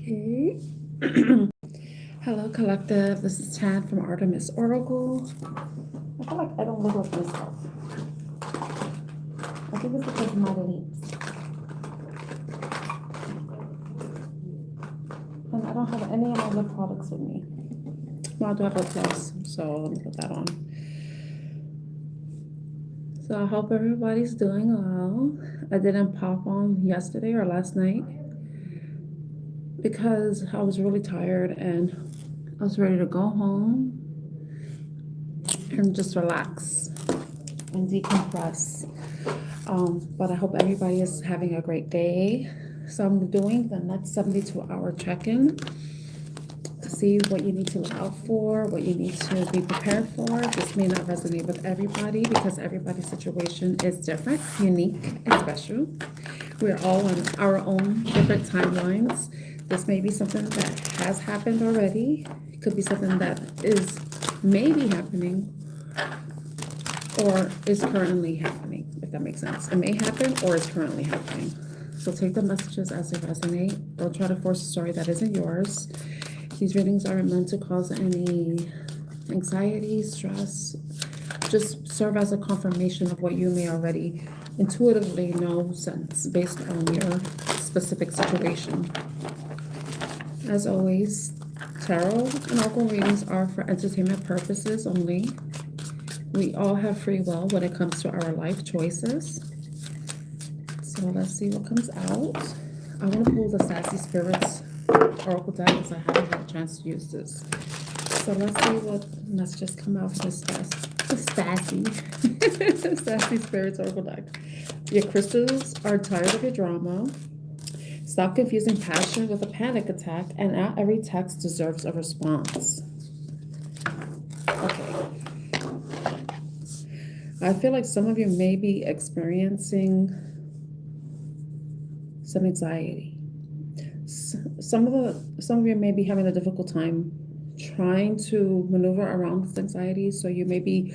Okay. Hello, collective. This is Chad from Artemis Oracle. I feel like I don't look like myself. I think it's because of my leaves. And I don't have any of my lip products with me. Well, I do have lip gloss, so let me put that on. So I hope everybody's doing well. I didn't pop on yesterday or last night because I was really tired and I was ready to go home and just relax and decompress. But I hope everybody is having a great day. So I'm doing the next 72-hour check-in to see what you need to look out for, what you need to be prepared for. This may not resonate with everybody because everybody's situation is different, unique, and special. We're all on our own different timelines. This may be something that has happened already. It could be something that is maybe happening or is currently happening, if that makes sense. It may happen or is currently happening. So take the messages as they resonate. Don't try to force a story that isn't yours. These readings aren't meant to cause any anxiety, stress. Just serve as a confirmation of what you may already intuitively know sense based on your specific situation. As always, tarot and oracle readings are for entertainment purposes only. We all have free will when it comes to our life choices. So let's see what comes out. I want to pull the Sassy Spirits Oracle deck because I haven't had a chance to use this. So let's see what messages come out for this Sassy Sassy Spirits Oracle deck. Your crystals are tired of your drama. Stop confusing passion with a panic attack, and not every text deserves a response. Okay. I feel like some of you may be experiencing some anxiety. Some of you may be having a difficult time trying to maneuver around this anxiety. So you may be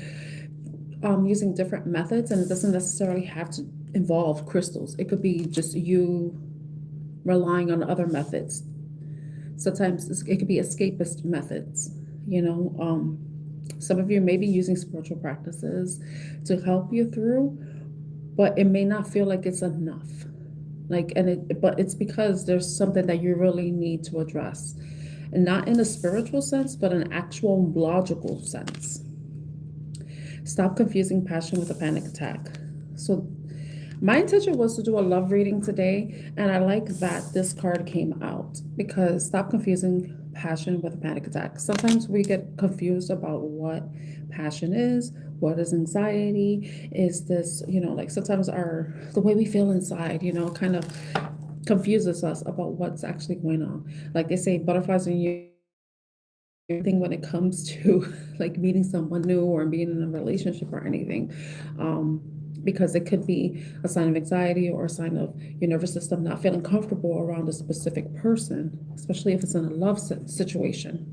using different methods, and it doesn't necessarily have to involve crystals. It could be just you relying on other methods. Sometimes it could be escapist methods, some of you may be using spiritual practices to help you through, but it may not feel like it's enough. But it's because there's something that you really need to address, and not in a spiritual sense, but an actual logical sense. Stop confusing passion with a panic attack. So my intention was to do a love reading today, and I like that this card came out because stop confusing passion with a panic attack. Sometimes we get confused about what passion is, what is anxiety, is this, like sometimes the way we feel inside, kind of confuses us about what's actually going on. Like they say, butterflies in you thing when it comes to like meeting someone new or being in a relationship or anything, because it could be a sign of anxiety or a sign of your nervous system not feeling comfortable around a specific person, especially if it's in a love situation.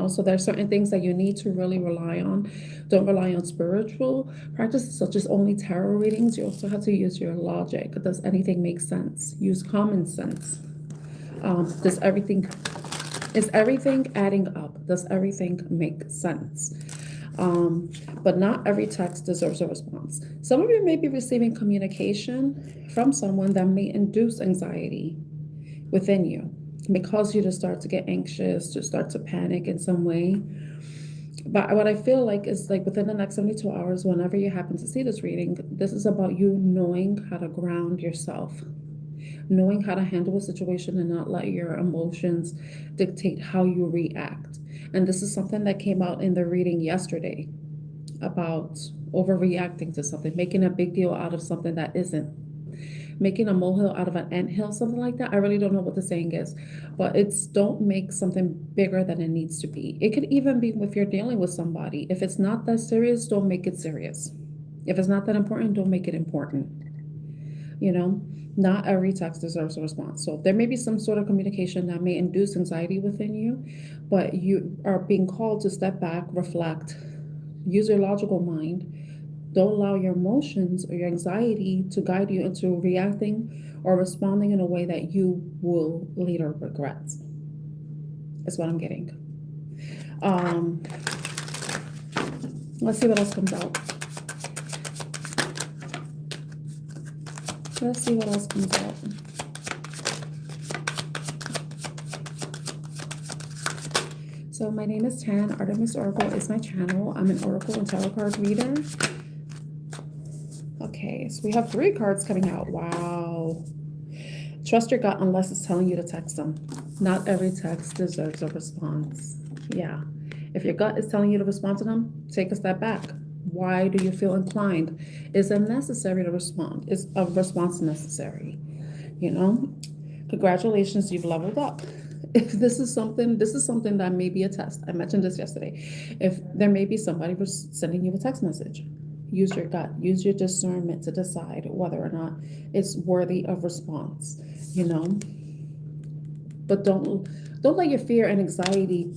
So there's certain things that you need to really rely on. Don't rely on spiritual practices such as only tarot readings. You also have to use your logic. Does anything make sense? Use common sense. Is everything adding up? Does everything make sense? But not every text deserves a response. Some of you may be receiving communication from someone that may induce anxiety within you, may cause you to start to get anxious, to start to panic in some way. But what I feel like is like within the next 72 hours, whenever you happen to see this reading, this is about you knowing how to ground yourself, knowing how to handle a situation and not let your emotions dictate how you react. And this is something that came out in the reading yesterday about overreacting to something, making a big deal out of something that isn't, making a molehill out of an anthill, something like that. I really don't know what the saying is, but it's don't make something bigger than it needs to be. It could even be if you're dealing with somebody. If it's not that serious, don't make it serious. If it's not that important, don't make it important. Not every text deserves a response. So there may be some sort of communication that may induce anxiety within you, but you are being called to step back, reflect, use your logical mind, Don't allow your emotions or your anxiety to guide you into reacting or responding in a way that you will later regret. That's what I'm getting. Let's see what else comes out. Let's see what else comes out. So my name is Tan. Artemis Oracle is my channel. I'm an oracle and tarot card reader. Okay, so we have 3 cards coming out. Wow. Trust your gut unless it's telling you to text them. Not every text deserves a response. Yeah. If your gut is telling you to respond to them, take a step back. Why do you feel inclined? Is it necessary to respond? Is a response necessary? You know? Congratulations, you've leveled up. If this is something that may be a test. I mentioned this yesterday. If there may be somebody who's sending you a text message, use your gut, use your discernment to decide whether or not it's worthy of response, you know. But don't let your fear and anxiety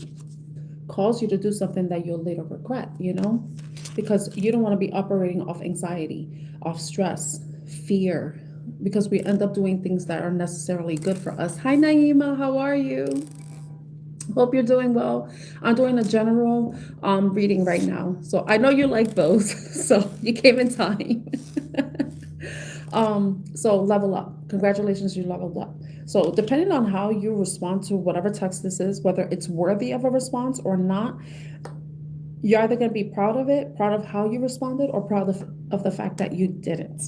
cause you to do something that you'll later regret, you know, because you don't want to be operating off anxiety, off stress, fear, because we end up doing things that are necessarily good for us. Hi, Naima, how are you? Hope you're doing well. I'm doing a general reading right now. So I know you like those, so you came in time. So level up. Congratulations, you leveled up. So depending on how you respond to whatever text this is, whether it's worthy of a response or not, you're either going to be proud of it, proud of how you responded, or proud of the fact that you didn't.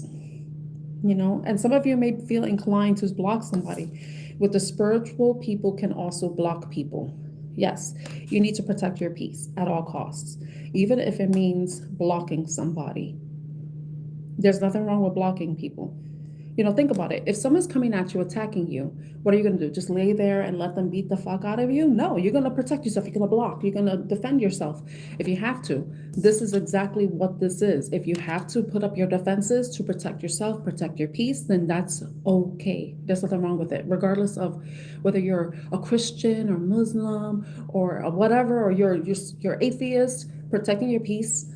You know, and some of you may feel inclined to block somebody. With the spiritual, people can also block people. Yes, you need to protect your peace at all costs, even if it means blocking somebody. There's nothing wrong with blocking people. You know, think about it. If someone's coming at you, attacking you, what are you going to do? Just lay there and let them beat the fuck out of you? No, you're going to protect yourself. You're going to block. You're going to defend yourself if you have to. This is exactly what this is. If you have to put up your defenses to protect yourself, protect your peace, then that's okay. There's nothing wrong with it, regardless of whether you're a Christian or Muslim or whatever, or you're atheist. Protecting your peace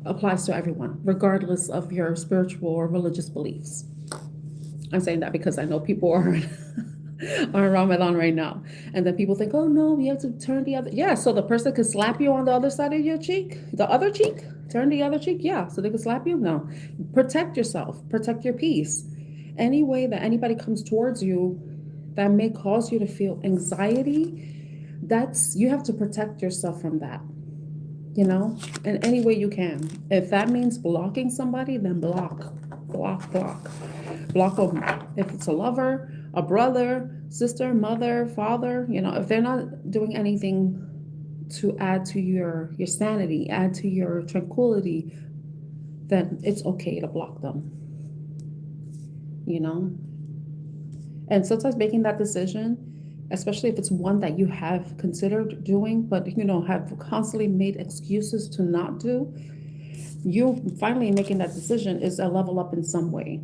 applies to everyone, regardless of your spiritual or religious beliefs. I'm saying that because I know people are on Ramadan right now. And then people think, oh no, we have to turn the other. Yeah, so the person could slap you on the other side of your cheek, the other cheek, turn the other cheek. Yeah, so they could slap you. No, protect yourself, protect your peace. Any way that anybody comes towards you that may cause you to feel anxiety, you have to protect yourself from that. You know, in any way you can. If that means blocking somebody, then block them. If it's a lover, a brother, sister, mother, father, you know, if they're not doing anything to add to your sanity, add to your tranquility, then it's okay to block them, you know. And sometimes making that decision, especially if it's one that you have considered doing, but, you know, have constantly made excuses to not do, you finally making that decision is a level up in some way,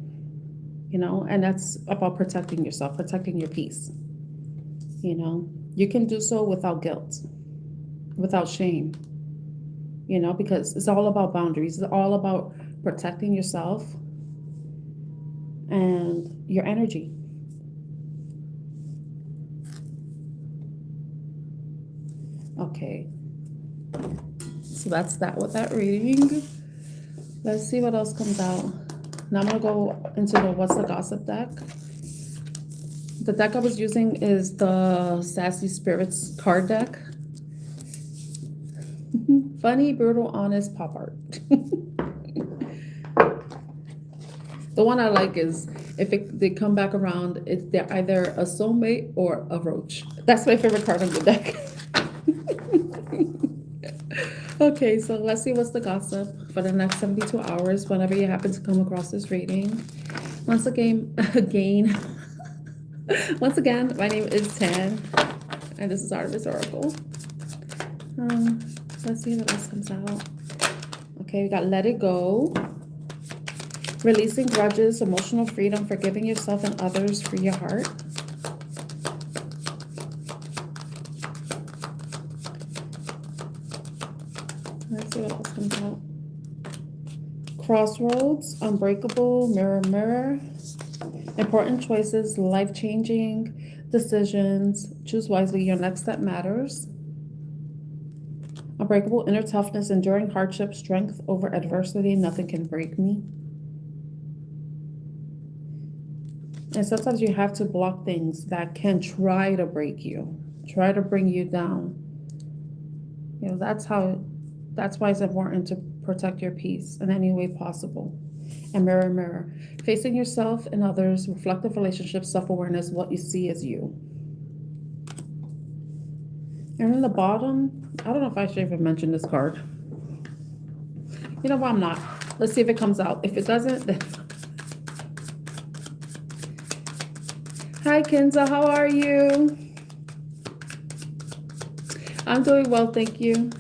you know, and that's about protecting yourself, protecting your peace. You know, you can do so without guilt, without shame, you know, because it's all about boundaries. It's all about protecting yourself and your energy. Okay, so that's that with that reading. Let's see what else comes out. Now I'm going to go into the What's the Gossip deck. The deck I was using is the Sassy Spirits card deck. Funny, brutal, honest, pop art. The one I like is if they come back around, they're either a soulmate or a roach. That's my favorite card on the deck. Okay, so let's see what's the gossip for the next 72 hours whenever you happen to come across this reading. Once again, my name is Tan, and this is Artemis Oracle. Let's see what else comes out. Okay, we got Let It Go. Releasing grudges, emotional freedom, forgiving yourself and others, free your heart. Let's see what else comes out. Crossroads, unbreakable, mirror, mirror. Important choices, life-changing decisions. Choose wisely, your next step matters. Unbreakable, inner toughness, enduring hardship, strength over adversity. Nothing can break me. And sometimes you have to block things that can try to break you, try to bring you down. You know, that's why it's important to protect your peace in any way possible. And mirror, mirror. Facing yourself and others, reflective relationships, self-awareness, what you see as you. And in the bottom, I don't know if I should even mention this card. You know what, I'm not. Let's see if it comes out. If it doesn't, then... Hi, Kenza, how are you? I'm doing well, thank you.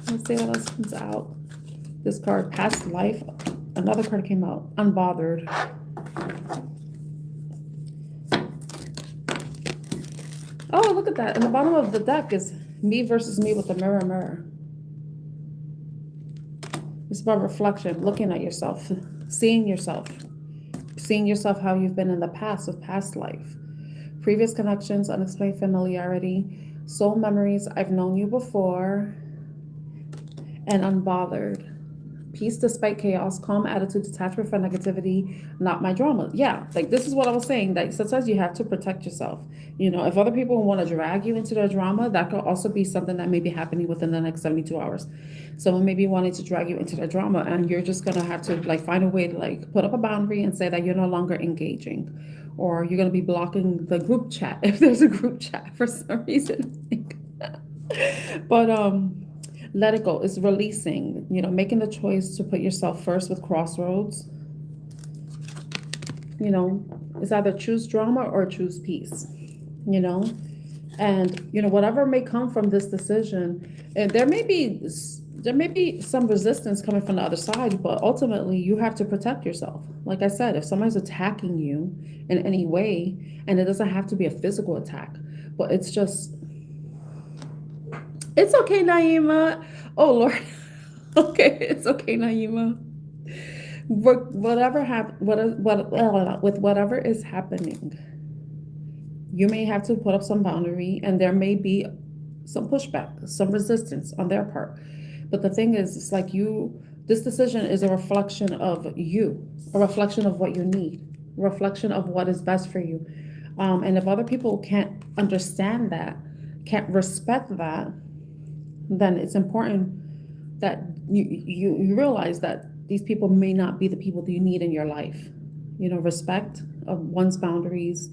Let's see what else comes out. This card, past life. Another card came out, unbothered. Oh, look at that. In the bottom of the deck is me versus me with the mirror, mirror. It's about reflection, looking at yourself, seeing yourself how you've been in the past with past life. Previous connections, unexplained familiarity, soul memories, I've known you before, and unbothered. Peace despite chaos, calm attitude, detachment from negativity, not my drama. Yeah, like this is what I was saying, that sometimes you have to protect yourself. You know, if other people want to drag you into their drama, that could also be something that may be happening within the next 72 hours. Someone may be wanting to drag you into their drama, and you're just going to have to like find a way to like put up a boundary and say that you're no longer engaging, or you're going to be blocking the group chat if there's a group chat for some reason. But let it go. It's releasing, you know, making the choice to put yourself first with crossroads. You know, it's either choose drama or choose peace, you know. And, you know, whatever may come from this decision, and there may be some resistance coming from the other side, but ultimately you have to protect yourself. Like I said, if someone's attacking you in any way, and it doesn't have to be a physical attack, but it's just... It's okay, Naima. Oh, Lord. Okay, it's okay, Naima. With whatever is happening, you may have to put up some boundary, and there may be some pushback, some resistance on their part. But the thing is, it's like this decision is a reflection of you, a reflection of what you need, a reflection of what is best for you. And if other people can't understand that, can't respect that, then it's important that you realize that these people may not be the people that you need in your life. You know, respect of one's boundaries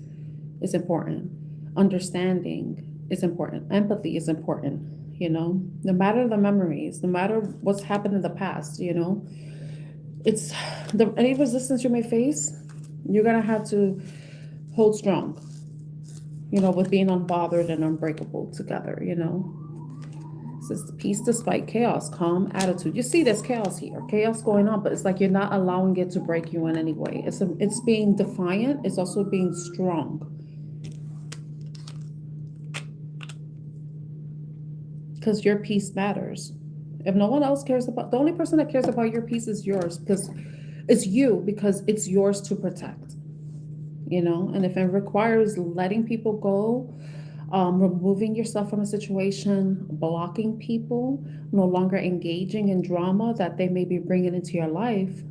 is important. Understanding is important. Empathy is important, you know, no matter the memories, no matter what's happened in the past, you know, it's any resistance you may face, you're going to have to hold strong, you know, with being unbothered and unbreakable together, you know. It's peace despite chaos, calm attitude. You see there's chaos here, chaos going on, but it's like you're not allowing it to break you in any way. It's being defiant. It's also being strong. Because your peace matters. If no one else cares about, the only person that cares about your peace is yours, because it's you, because it's yours to protect, you know. And if it requires letting people go, removing yourself from a situation, blocking people, no longer engaging in drama that they may be bringing into your life,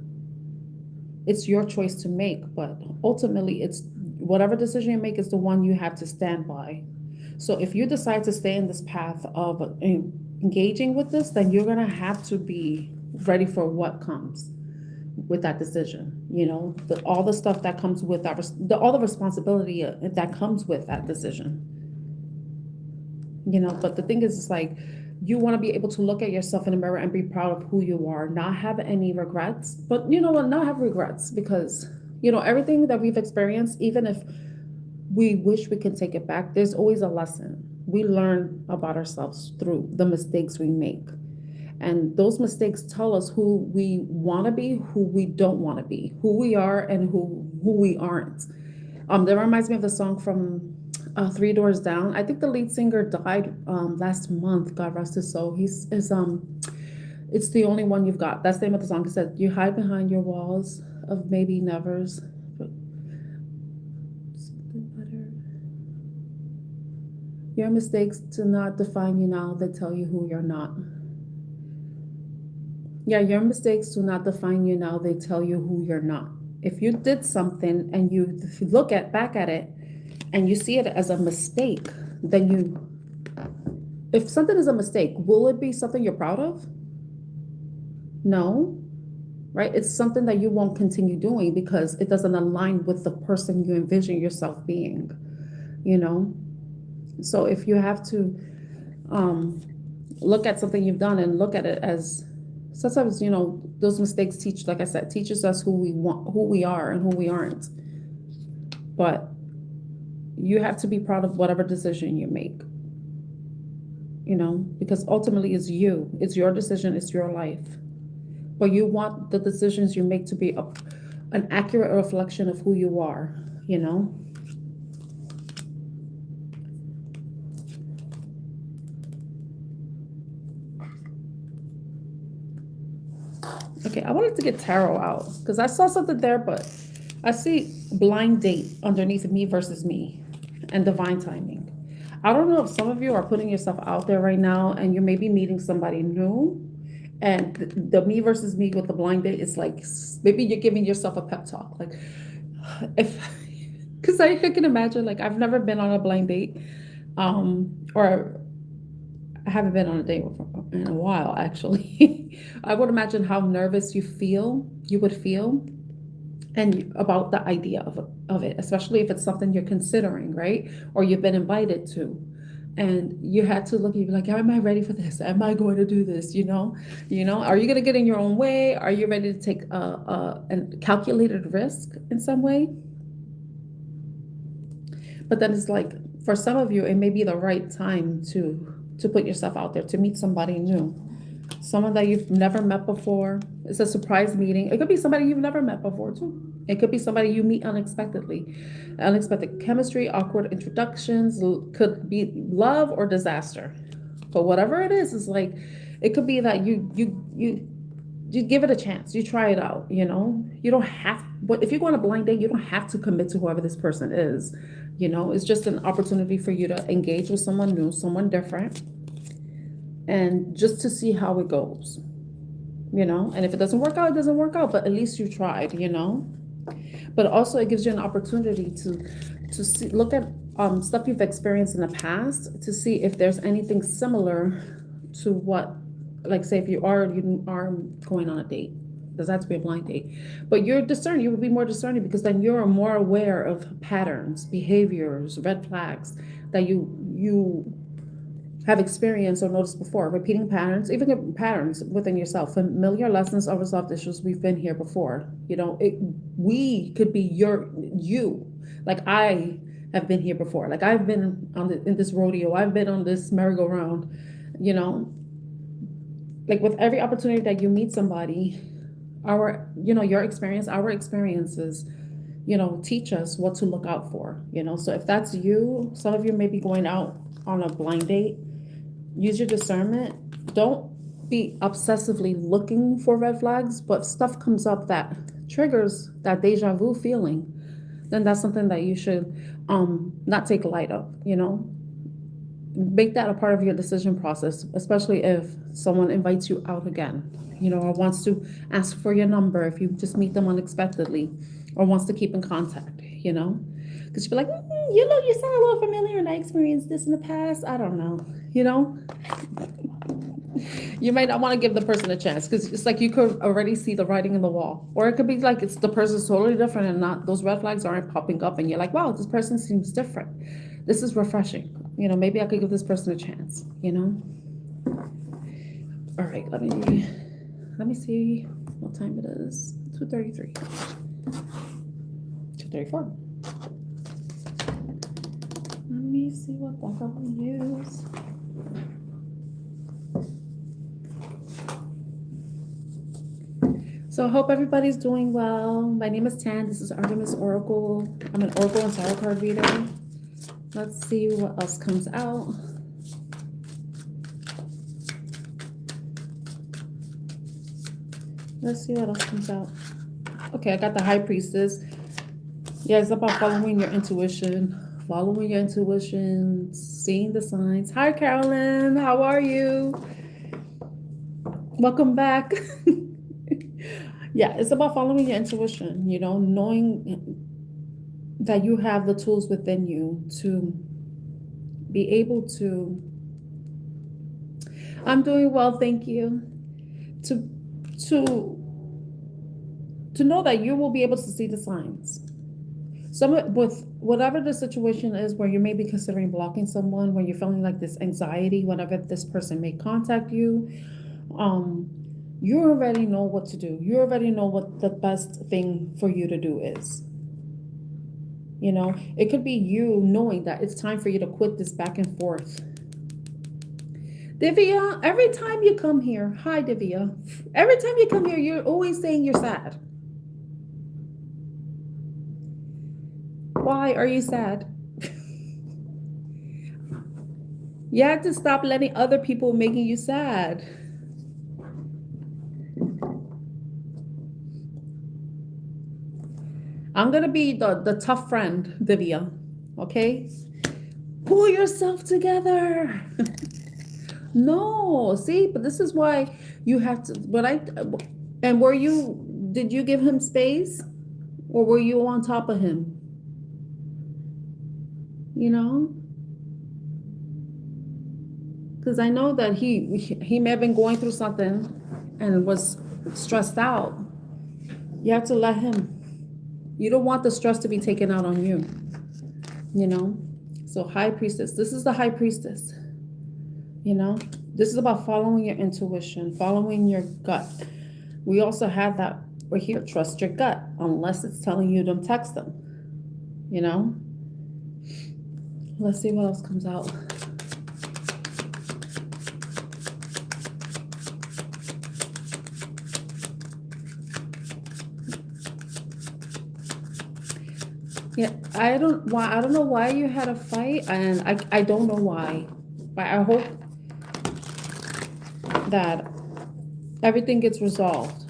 it's your choice to make. But ultimately, it's whatever decision you make is the one you have to stand by. So if you decide to stay in this path of engaging with this, then you're going to have to be ready for what comes with that decision. You know, all the stuff that comes with that, all the responsibility that comes with that decision. You know, but the thing is, it's like you want to be able to look at yourself in the mirror and be proud of who you are, not have any regrets. But you know what, not have regrets, because, you know, everything that we've experienced, even if we wish we can take it back, there's always a lesson. We learn about ourselves through the mistakes we make. And those mistakes tell us who we want to be, who we don't want to be, who we are and who we aren't. That reminds me of the song from Three Doors Down. I think the lead singer died last month, God rest his soul. It's the only one you've got. That's the name of the song. It said, you hide behind your walls of maybe nevers. But something better. Your mistakes do not define you now. They tell you who you're not. Yeah, your mistakes do not define you now. They tell you who you're not. If you did something and if you look back at it and you see it as a mistake, then if something is a mistake, will it be something you're proud of? No, right? It's something that you won't continue doing because it doesn't align with the person you envision yourself being, you know? So if you have to look at something you've done and look at it as, sometimes, those mistakes like I said, teaches us who we are and who we aren't. But you have to be proud of whatever decision you make, because ultimately it's you. It's your decision. It's your life. But you want the decisions you make to be an accurate reflection of who you are, Okay, I wanted to get tarot out because I saw something there, but I see blind date underneath me versus me and divine timing. I don't know if some of you are putting yourself out there right now and you're maybe meeting somebody new, and the me versus me with the blind date is like, maybe you're giving yourself a pep talk. Like, because I can imagine, like, I've never been on a blind date, or I haven't been on a date in a while, actually. I would imagine how nervous you would feel, and about the idea of it, especially if it's something you're considering, right? Or you've been invited to, and you had to look, you'd be like, am I ready for this? Am I going to do this? Are you going to get in your own way? Are you ready to take a calculated risk in some way? But then it's like, for some of you, it may be the right time to put yourself out there, to meet somebody new, someone that you've never met before. It's a surprise meeting. It could be somebody you've never met before too. It could be somebody you meet unexpectedly. Unexpected chemistry, awkward introductions, could be love or disaster. But whatever it is like, it could be that you give it a chance. You try it out, You don't have, but if you go on a blind date, you don't have to commit to whoever this person is. It's just an opportunity for you to engage with someone new, someone different, and just to see how it goes, and if it doesn't work out, it doesn't work out, but at least you tried, but also it gives you an opportunity to see, look at stuff you've experienced in the past, to see if there's anything similar to what, like, say if you are going on a date. Does that have to be a blind date? But you're discerning. You will be more discerning because then you're more aware of patterns, behaviors, red flags that you have experienced or noticed before. Repeating patterns, even patterns within yourself, familiar lessons, unresolved issues. We've been here before. We could be you. Like, I have been here before. Like, I've been in this rodeo. I've been on this merry-go-round. Like, with every opportunity that you meet somebody, your experience, our experiences, teach us what to look out for, So if that's you, some of you may be going out on a blind date, use your discernment. Don't be obsessively looking for red flags, but stuff comes up that triggers that deja vu feeling, then that's something that you should not take light of, Make that a part of your decision process, especially if someone invites you out again, or wants to ask for your number if you just meet them unexpectedly, or wants to keep in contact, because you'd be like, you sound a little familiar, and I experienced this in the past. I don't know, You might not want to give the person a chance because it's like you could already see the writing in the wall, or it could be like it's the person's totally different and not those red flags aren't popping up, and you're like, wow, this person seems different. This is refreshing. Maybe I could give this person a chance. All right, let me see what time it is. 2:33. 2:34. Let me see what deck I want to use. So I hope everybody's doing well. My name is Tan. This is Artemis Oracle. I'm an Oracle and Tarot card reader. Let's see what else comes out. Let's see what else comes out. Okay, I got the High Priestess. Yeah, it's about following your intuition. Following your intuition, seeing the signs. Hi, Carolyn. How are you? Welcome back. Yeah, it's about following your intuition, you know, knowing that you have the tools within you to be able to. I'm doing well, thank you. To to know that you will be able to see the signs. Some with whatever the situation is where you may be considering blocking someone, when you're feeling like this anxiety, whenever this person may contact you, you already know what to do. You already know what the best thing for you to do is. You know, it could be you knowing that it's time for you to quit this back and forth. Divya, every time you come here, hi Divya, every time you come here, you're always saying you're sad. Why are you sad? You have to stop letting other people making you sad. I'm gonna be the tough friend, Divya. Okay? Pull yourself together. No, see, but this is why you have to. Did you give him space, or were you on top of him? You know, because I know that he may have been going through something and was stressed out. You have to let him. You don't want the stress to be taken out on you. You know, so High Priestess. This is the High Priestess. You know, this is about following your intuition, following your gut. We also have that right here. Trust your gut, unless it's telling you to text them. You know. Let's see what else comes out. Yeah, I don't know why you had a fight, and I don't know why. But I hope that everything gets resolved.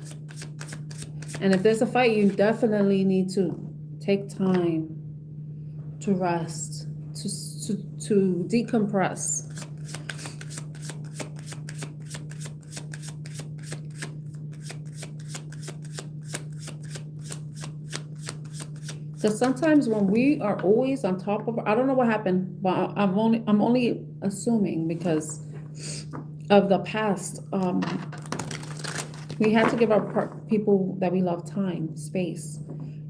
And if there's a fight, you definitely need to take time to rest, to decompress. Because sometimes when we are always on top of, I don't know what happened, but I'm only assuming because of the past. We had to give our people that we love time, space,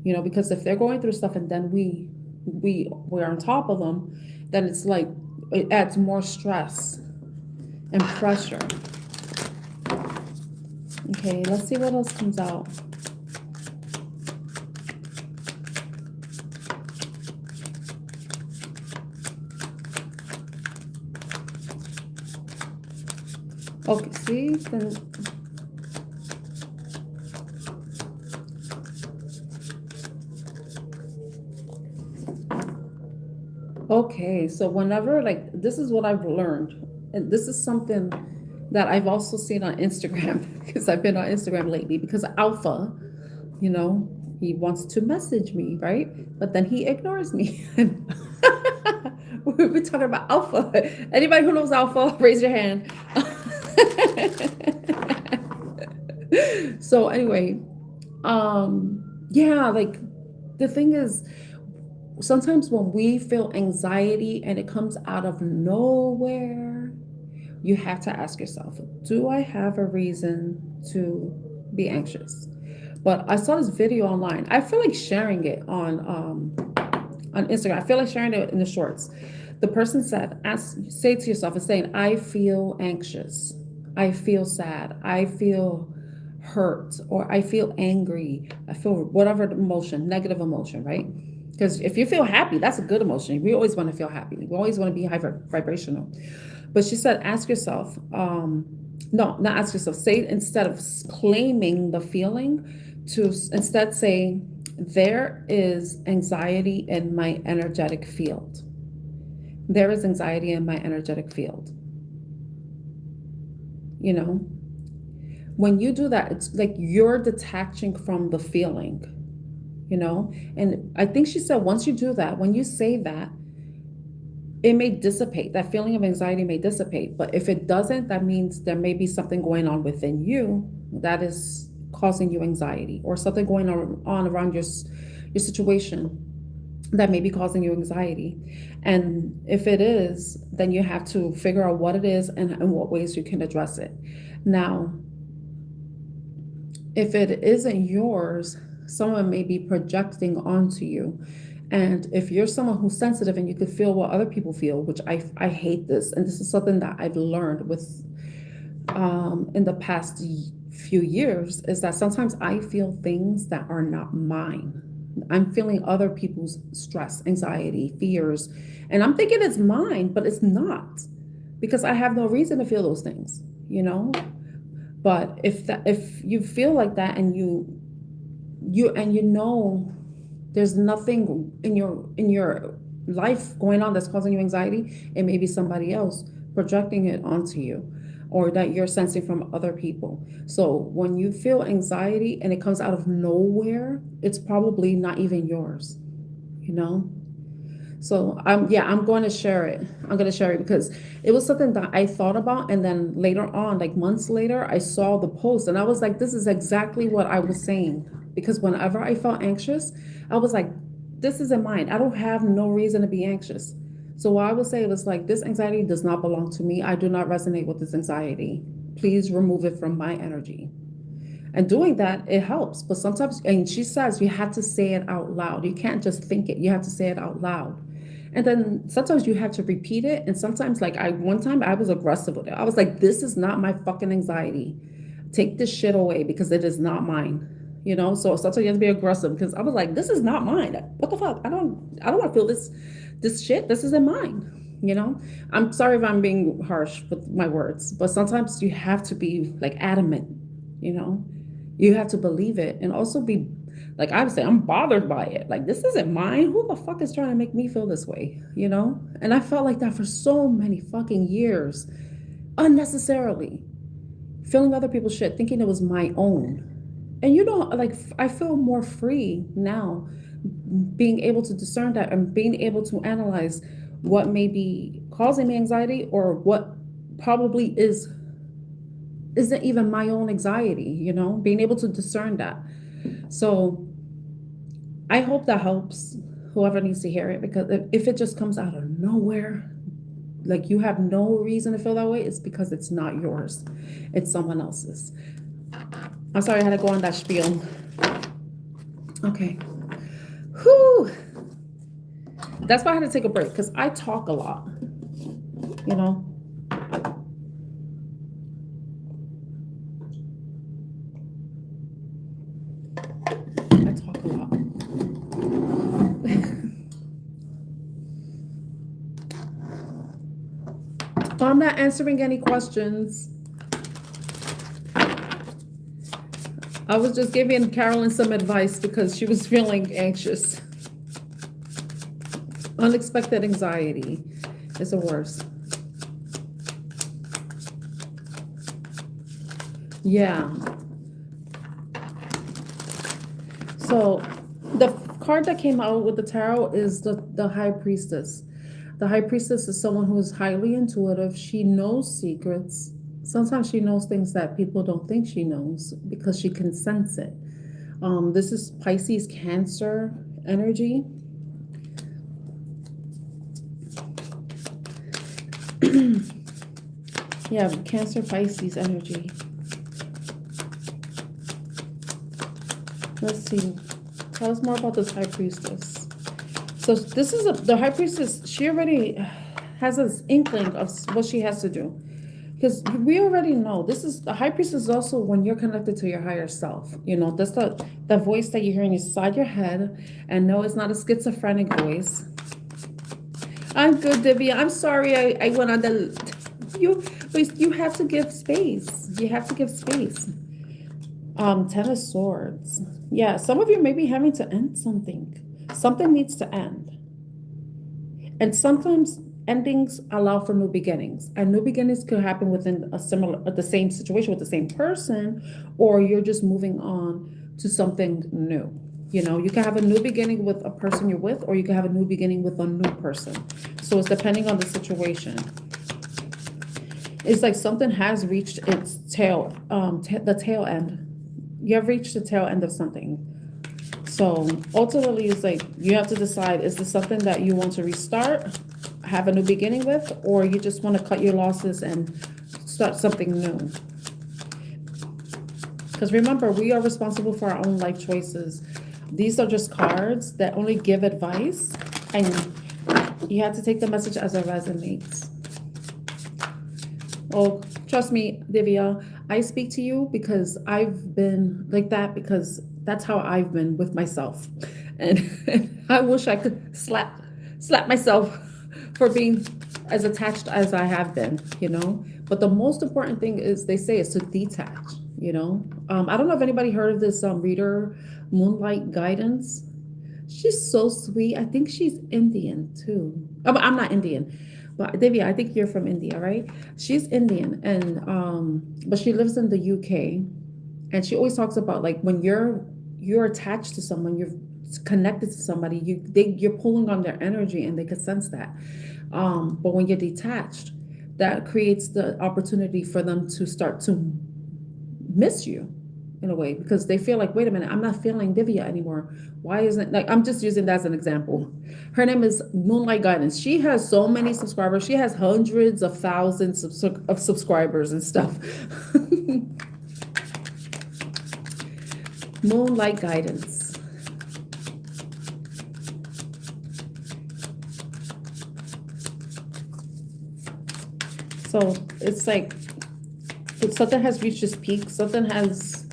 you know, because if they're going through stuff and then we're on top of them, then it's like it adds more stress and pressure. Okay, let's see what else comes out. Okay, see, then okay, so whenever, like, this is what I've learned, and this is something that I've also seen on Instagram, because I've been on Instagram lately, because Alpha, you know, he wants to message me, right? But then he ignores me. We're talking about Alpha. Anybody who knows Alpha, raise your hand. So anyway, yeah, like the thing is, sometimes when we feel anxiety and it comes out of nowhere, you have to ask yourself, do I have a reason to be anxious? But I saw this video online. I feel like sharing it on Instagram. I feel like sharing it in the shorts. The person said, say to yourself, it's saying, I feel anxious. I feel sad. I feel hurt, or I feel angry. I feel whatever emotion, negative emotion, right? Because if you feel happy, that's a good emotion. We always want to feel happy. We always want to be high vibrational. But she said, ask yourself, no, not ask yourself, say, instead of claiming the feeling, to instead say, there is anxiety in my energetic field. There is anxiety in my energetic field. You know, when you do that, it's like you're detaching from the feeling, you know? And I think she said once you do that, when you say that, it may dissipate. That feeling of anxiety may dissipate. But if it doesn't, that means there may be something going on within you that is causing you anxiety, or something going on around your situation that may be causing you anxiety. And if it is, then you have to figure out what it is and in what ways you can address it. Now, if it isn't yours, someone may be projecting onto you. And if you're someone who's sensitive and you could feel what other people feel, which I hate this, and this is something that I've learned with in the past few years, is that sometimes I feel things that are not mine. I'm feeling other people's stress, anxiety, fears, and I'm thinking it's mine, but it's not, because I have no reason to feel those things, you know? But if you feel like that, and you know there's nothing in your life going on that's causing you anxiety, it may be somebody else projecting it onto you, or that you're sensing from other people. So when you feel anxiety and it comes out of nowhere, it's probably not even yours, you know? So I'm going to share it. I'm going to share it because it was something that I thought about, and then later on, like months later, I saw the post and I was like, this is exactly what I was saying. Because whenever I felt anxious, I was like, this isn't mine. I don't have no reason to be anxious. So what I would say was like, this anxiety does not belong to me. I do not resonate with this anxiety. Please remove it from my energy. And doing that, it helps. But sometimes, and she says, you have to say it out loud. You can't just think it. You have to say it out loud. And then sometimes you have to repeat it. And sometimes, like one time I was aggressive with it. I was like, this is not my fucking anxiety. Take this shit away because it is not mine. You know, so sometimes you have to be aggressive, because I was like, this is not mine. What the fuck? I don't want to feel this shit. This isn't mine. You know, I'm sorry if I'm being harsh with my words, but sometimes you have to be like adamant, you know, you have to believe it, and also be like, I would say, I'm bothered by it. Like, this isn't mine. Who the fuck is trying to make me feel this way? You know? And I felt like that for so many fucking years, unnecessarily feeling other people's shit, thinking it was my own. And you know, like, I feel more free now, being able to discern that and being able to analyze what may be causing me anxiety, or what probably isn't even my own anxiety, you know, being able to discern that. So I hope that helps whoever needs to hear it, because if it just comes out of nowhere, like you have no reason to feel that way, it's because it's not yours, it's someone else's. I'm sorry I had to go on that spiel. Okay. Whew. That's why I had to take a break, because I talk a lot, you know. I talk a lot. I'm not answering any questions. I was just giving Carolyn some advice because she was feeling anxious. Unexpected anxiety is the worst. Yeah. So the card that came out with the tarot is the High Priestess. The High Priestess is someone who is highly intuitive. She knows secrets. Sometimes she knows things that people don't think she knows because she can sense it. This is Pisces, Cancer energy. Yeah, Cancer, Pisces energy. Let's see. Tell us more about this High Priestess. So this is the High Priestess. She already has this inkling of what she has to do, because we already know this is the High Priestess is also when you're connected to your higher self. You know, that's the voice that you hear inside your head, and no, it's not a schizophrenic voice. I'm good, Divya. I'm sorry I went on you have to give space. You have to give space. Ten of Swords. Yeah, some of you may be having to end something. Something needs to end. And sometimes endings allow for new beginnings, and new beginnings could happen within the same situation with the same person, or you're just moving on to something new. You know, you can have a new beginning with a person you're with, or you can have a new beginning with a new person. So it's depending on the situation. It's like something has reached its tail, the tail end. You have reached the tail end of something. So ultimately, it's like you have to decide, is this something that you want to restart, have a new beginning with, or you just want to cut your losses and start something new? Because remember, we are responsible for our own life choices. These are just cards that only give advice, and you have to take the message as it resonates. Oh, trust me, Divya, I speak to you because I've been like that, because that's how I've been with myself. And I wish I could slap myself for being as attached as I have been, you know? But the most important thing is, they say, is to detach, you know? I don't know if anybody heard of this reader, Moonlight Guidance. She's so sweet. I think she's Indian too. Oh, but I'm not Indian. But Divya, I think you're from India, right? She's Indian, and but she lives in the UK, and she always talks about, like, when you're attached to someone, you're connected to somebody, you're pulling on their energy, and they can sense that. But when you're detached, that creates the opportunity for them to start to miss you in a way, because they feel like, wait a minute, I'm not feeling Divya anymore. Why isn't, like, I'm just using that as an example. Her name is Moonlight Guidance. She has so many subscribers. She has hundreds of thousands of subscribers and stuff. Moonlight Guidance. So it's like, something has reached its peak. Something has,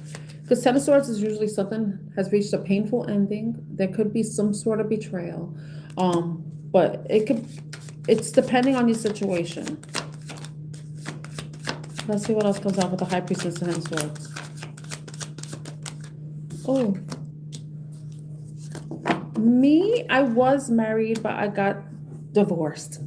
because Ten of Swords is usually something has reached a painful ending. There could be some sort of betrayal, but it's depending on your situation. Let's see what else comes out with the High Priestess and Ten of Swords. Oh, me, I was married, but I got divorced.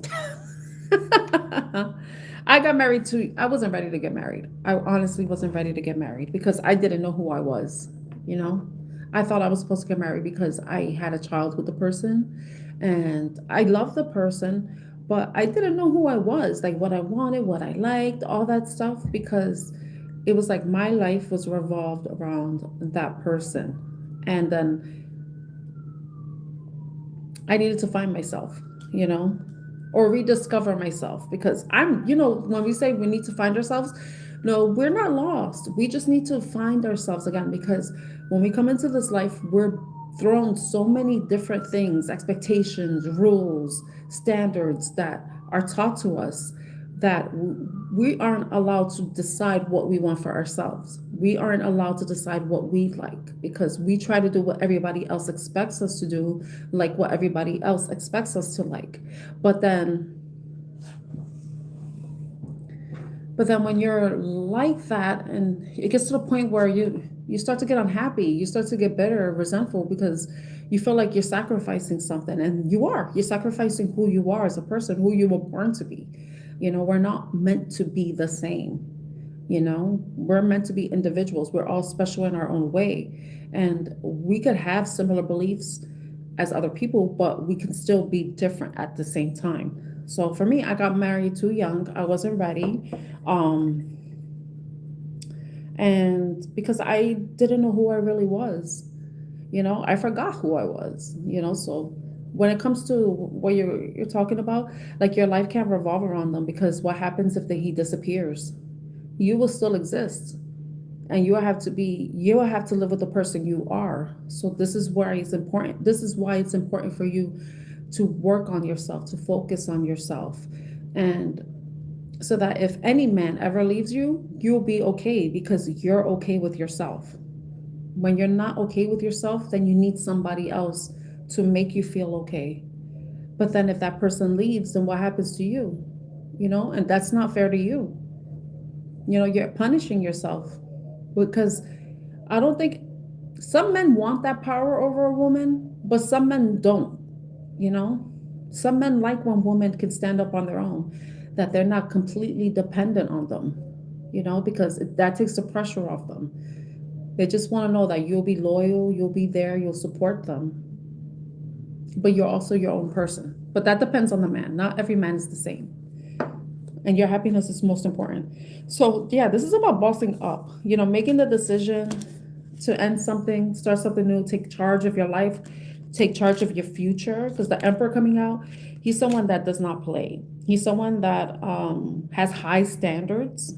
I got married I wasn't ready to get married. I honestly wasn't ready to get married because I didn't know who I was, you know? I thought I was supposed to get married because I had a child with the person, and I loved the person, but I didn't know who I was, like what I wanted, what I liked, all that stuff, because it was like my life was revolved around that person. And then I needed to find myself, you know, or rediscover myself, because when we say we need to find ourselves, no, we're not lost. We just need to find ourselves again, because when we come into this life, we're thrown so many different things, expectations, rules, standards that are taught to us, that we aren't allowed to decide what we want for ourselves. We aren't allowed to decide what we like, because we try to do what everybody else expects us to do, like what everybody else expects us to like. But then when you're like that, and it gets to the point where you start to get unhappy, you start to get bitter, resentful, because you feel like you're sacrificing something, and you're sacrificing who you are as a person, who you were born to be. You know, we're not meant to be the same. You know, we're meant to be individuals. We're all special in our own way, and we could have similar beliefs as other people, but we can still be different at the same time. So for me, I got married too young. I wasn't ready. And because I didn't know who I really was, you know, I forgot who I was, you know. So when it comes to what you're talking about, like, your life can't revolve around them, because what happens if he disappears? You will still exist, and you will have to live with the person you are. So this is why it's important for you to work on yourself, to focus on yourself, and so that if any man ever leaves you, you'll be okay, because you're okay with yourself. When you're not okay with yourself, then you need somebody else to make you feel okay. But then if that person leaves, then what happens to you? You know, and that's not fair to you. You know, you're punishing yourself, because I don't think, some men want that power over a woman, but some men don't, you know? Some men like when women can stand up on their own, that they're not completely dependent on them, because that takes the pressure off them. They just want to know that you'll be loyal, you'll be there, you'll support them, but you're also your own person. But that depends on the man. Not every man is the same. And your happiness is most important. So yeah, this is about bossing up, making the decision to end something, start something new, take charge of your life, take charge of your future. Because the Emperor coming out, he's someone that does not play. He's someone that has high standards,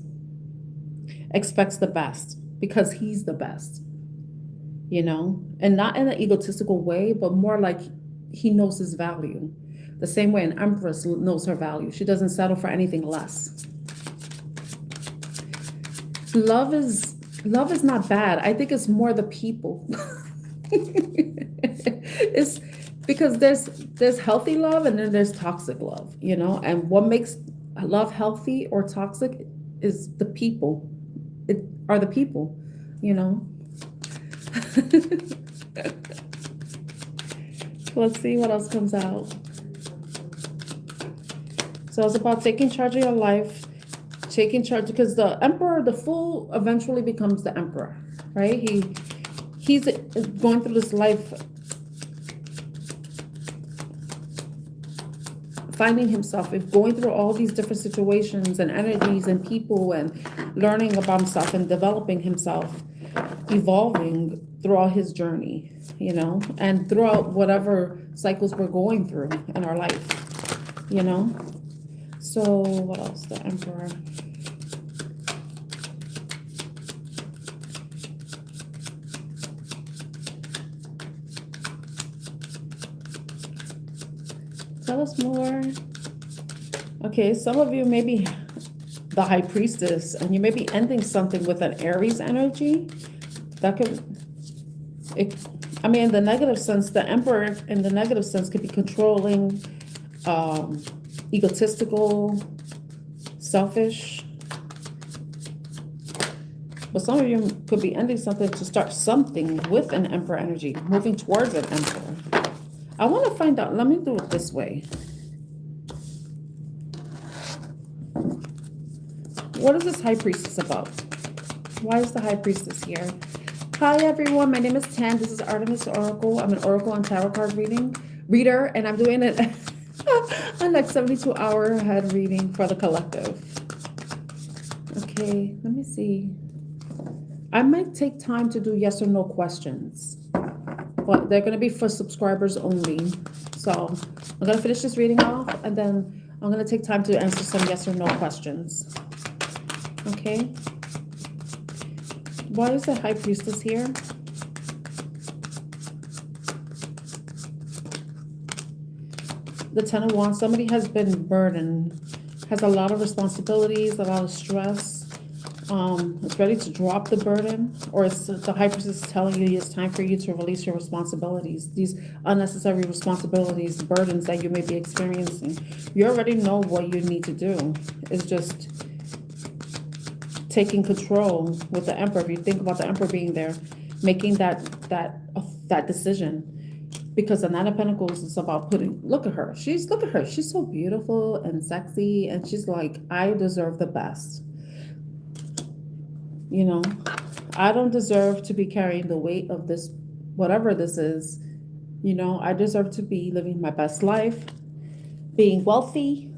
expects the best because he's the best, and not in an egotistical way, but more like he knows his value. The same way an empress knows her value. She doesn't settle for anything less. Love is not bad. I think it's more the people. It's because there's healthy love and then there's toxic love, and what makes love healthy or toxic is the people. It are the people, Let's see what else comes out. So it's about taking charge of your life, taking charge, because the emperor, the fool eventually becomes the emperor, right? He's going through this life finding himself, going through all these different situations and energies and people and learning about himself and developing himself, evolving throughout his journey, and throughout whatever cycles we're going through in our life, So what else? The Emperor. Tell us more. Okay, some of you may be the High Priestess, and you may be ending something with an Aries energy. That could, in the negative sense, the Emperor in the negative sense could be controlling, egotistical, selfish. But some of you could be ending something to start something with an Emperor energy, moving towards an Emperor. I want to find out. Let me do it this way. What is this High Priestess about? Why is the High Priestess here? Hi everyone, my name is Tan. This is Artemis Oracle. I'm an Oracle and Tarot card reader, and I'm doing it on like 72-hour ahead reading for the collective. Okay, let me see. I might take time to do yes or no questions, but they're going to be for subscribers only. So I'm going to finish this reading off, and then I'm going to take time to answer some yes or no questions. Okay. Why is the High Priestess here? The Ten of Wands. Somebody has been burdened, has a lot of responsibilities, a lot of stress. Is ready to drop the burden, or it's the High Priestess telling you it's time for you to release your responsibilities, these unnecessary responsibilities, burdens that you may be experiencing. You already know what you need to do. It's just taking control with the Emperor. If you think about the Emperor being there, making that decision, because the Nine of Pentacles is about look at her. She's so beautiful and sexy, and she's like, I deserve the best. I don't deserve to be carrying the weight of this, whatever this is. I deserve to be living my best life, being wealthy,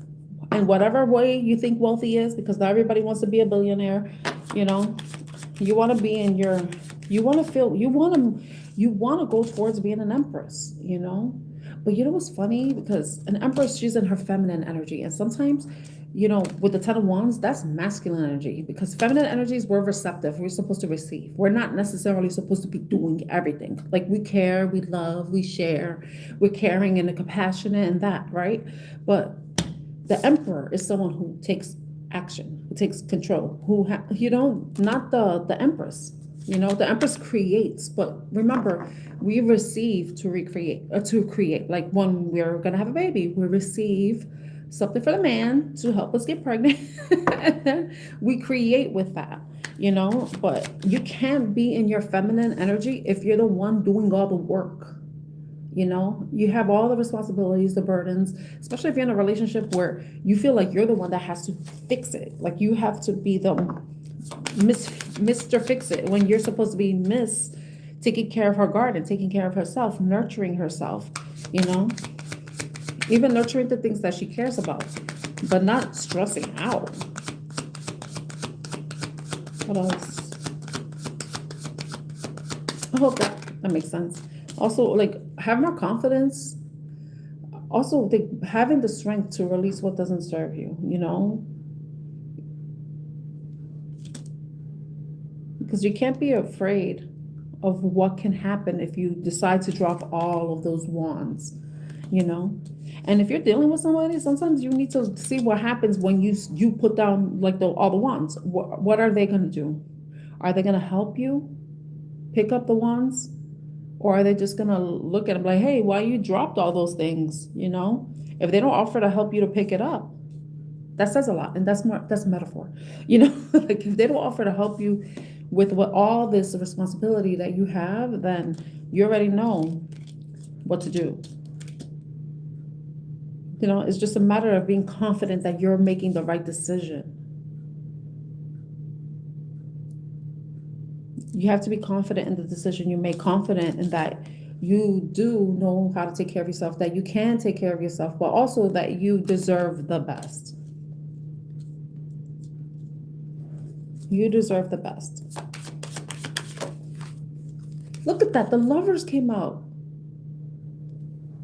in whatever way you think wealthy is, because not everybody wants to be a billionaire. You want to be in your, you want to go towards being an empress, But what's funny? Because an empress, she's in her feminine energy. And sometimes, with the Ten of Wands, that's masculine energy, because feminine energies, we're receptive. We're supposed to receive. We're not necessarily supposed to be doing everything. Like, we care, we love, we share, we're caring and compassionate and that, right? But the Emperor is someone who takes action, who takes control, not the Empress. The Empress creates, but remember, we receive to create. Like, when we're going to have a baby, we receive something for the man to help us get pregnant. And then we create with that, but you can't be in your feminine energy if you're the one doing all the work. You know, you have all the responsibilities, the burdens, especially if you're in a relationship where you feel like you're the one that has to fix it. Like you have to be the Mr. Fix It when you're supposed to be Miss taking care of her garden, taking care of herself, nurturing herself, you know, even nurturing the things that she cares about, but not stressing out. What else? I hope that makes sense. Also, like, have more confidence. Also, like, having the strength to release what doesn't serve you, you know? Because you can't be afraid of what can happen if you decide to drop all of those wands, you know? And if you're dealing with somebody, sometimes you need to see what happens when you put down like all the wands. What are they going to do? Are they going to help you pick up the wands? Or are they just going to look at them like, hey, why you dropped all those things? You know, if they don't offer to help you to pick it up, that says a lot. And that's a metaphor, you know, like if they don't offer to help you with what all this responsibility that you have, then you already know what to do. You know, it's just a matter of being confident that you're making the right decision. You have to be confident in the decision you make, confident in that you do know how to take care of yourself, that you can take care of yourself, but also that you deserve the best. You deserve the best. Look at that. The Lovers came out.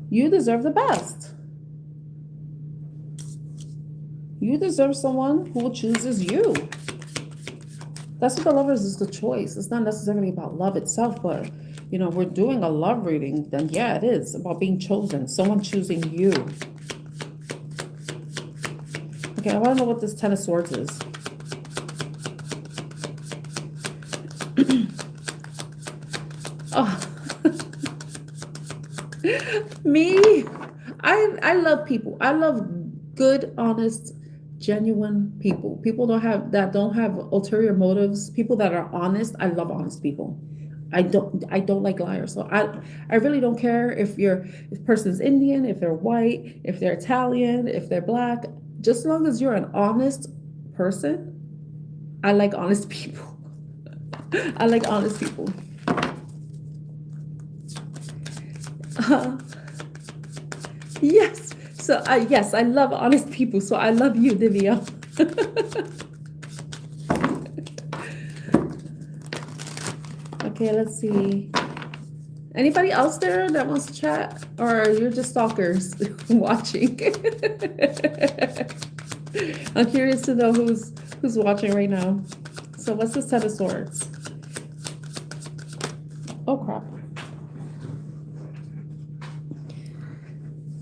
You deserve the best. You deserve someone who chooses you. That's what the Lovers is, the choice. It's not necessarily about love itself, but you know, we're doing a love reading, then yeah, it is about being chosen, someone choosing you. Okay, I want to know what this Ten of Swords is. Oh, me, I love people. I love good, honest, genuine people. People don't have ulterior motives. People that are honest. I love honest people. I don't like liars. So I really don't care if person's Indian, if they're white, if they're Italian, if they're black. Just as long as you're an honest person, I like honest people. I like honest people. Yes. So yes, I love honest people. So I love you, Divya. Okay, let's see. Anybody else there that wants to chat, or you're just stalkers watching? I'm curious to know who's watching right now. So what's this Ten of Swords? Oh crap.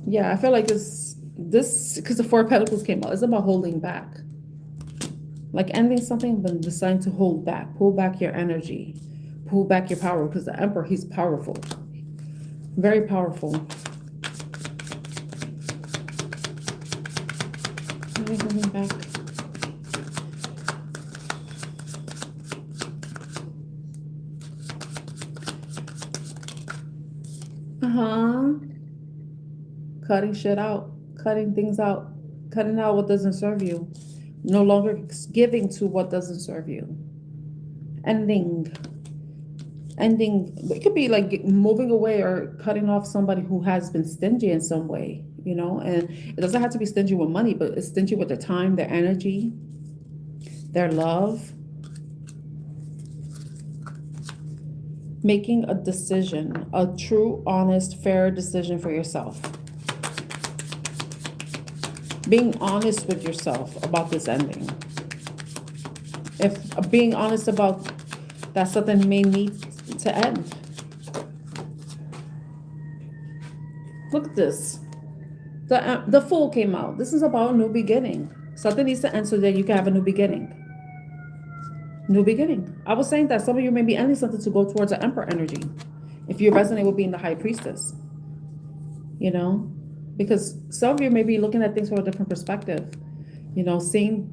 Yeah, I feel like this because the Four of Pentacles came out. It's about holding back, like ending something, but deciding to hold back, pull back your energy, pull back your power. Because the Emperor, he's powerful, very powerful. Holding back. Cutting shit out, cutting things out, cutting out what doesn't serve you, no longer giving to what doesn't serve you. Ending. It could be like moving away or cutting off somebody who has been stingy in some way, you know, and it doesn't have to be stingy with money, but it's stingy with their time, their energy, their love. Making a decision, a true, honest, fair decision for yourself. Being honest with yourself about this ending. If being honest about that something may need to end. Look at this. The Fool came out. This is about a new beginning. Something needs to end so that you can have a new beginning. New beginning. I was saying that some of you may be ending something to go towards an Emperor energy. If you resonate with being the High Priestess. You know? Because some of you may be looking at things from a different perspective. You know, seeing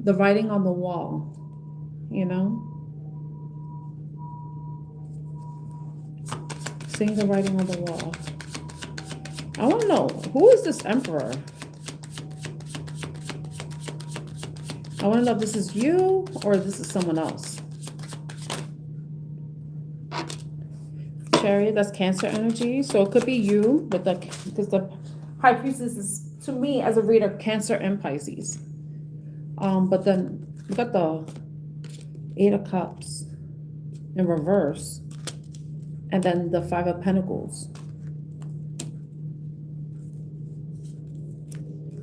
the writing on the wall. You know? Seeing the writing on the wall. I want to know, who is this emperor? I want to know if this is you or if this is someone else. Chariot, that's Cancer energy. So it could be you, but because the High Priestess is, to me, as a reader, Cancer and Pisces. But then we got the Eight of Cups in reverse. And then the Five of Pentacles.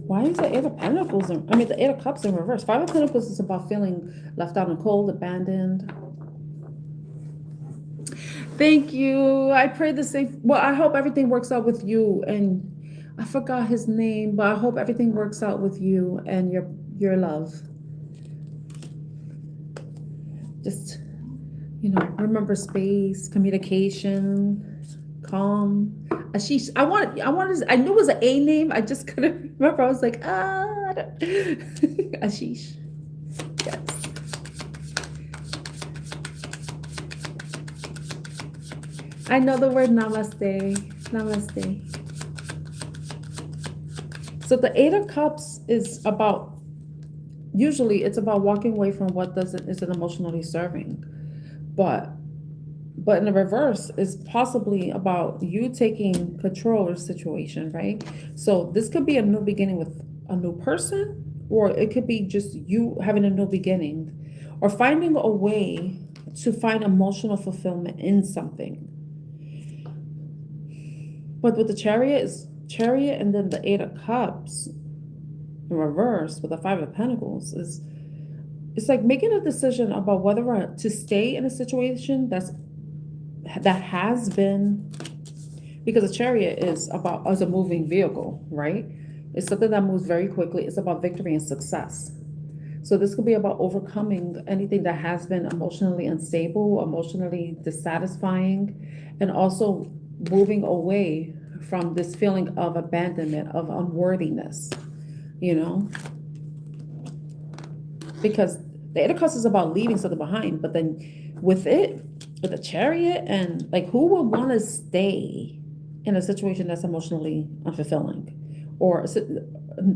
Why is the Eight of Pentacles the Eight of Cups in reverse? Five of Pentacles is about feeling left out and cold, abandoned. Thank you. I pray the same. Well, I hope everything works out with you. And I forgot his name, but I hope everything works out with you and your love. Just, remember space, communication, calm. Ashish. I knew it was an A name. I just couldn't remember. I was like, Ashish. Yes. I know the word namaste. Namaste. So the Eight of Cups is about, usually it's about walking away from what isn't emotionally serving. But in the reverse is possibly about you taking control of the situation, right? So this could be a new beginning with a new person, or it could be just you having a new beginning, or finding a way to find emotional fulfillment in something. But with the Chariot and then the Eight of Cups in reverse with the Five of Pentacles it's like making a decision about whether to stay in a situation that has been, because a Chariot is a moving vehicle, right? It's something that moves very quickly. It's about victory and success. So this could be about overcoming anything that has been emotionally unstable, emotionally dissatisfying, and also moving away from this feeling of abandonment, of unworthiness, because the Eight of Cups is about leaving something behind, but then with the Chariot, and like, who would want to stay in a situation that's emotionally unfulfilling, or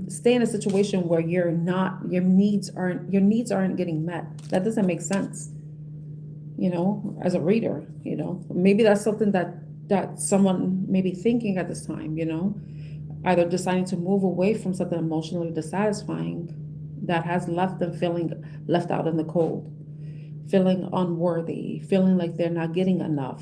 stay in a situation where your needs aren't getting met? That doesn't make sense, as a reader. Maybe that's something that someone may be thinking at this time, either deciding to move away from something emotionally dissatisfying that has left them feeling left out in the cold, feeling unworthy, feeling like they're not getting enough.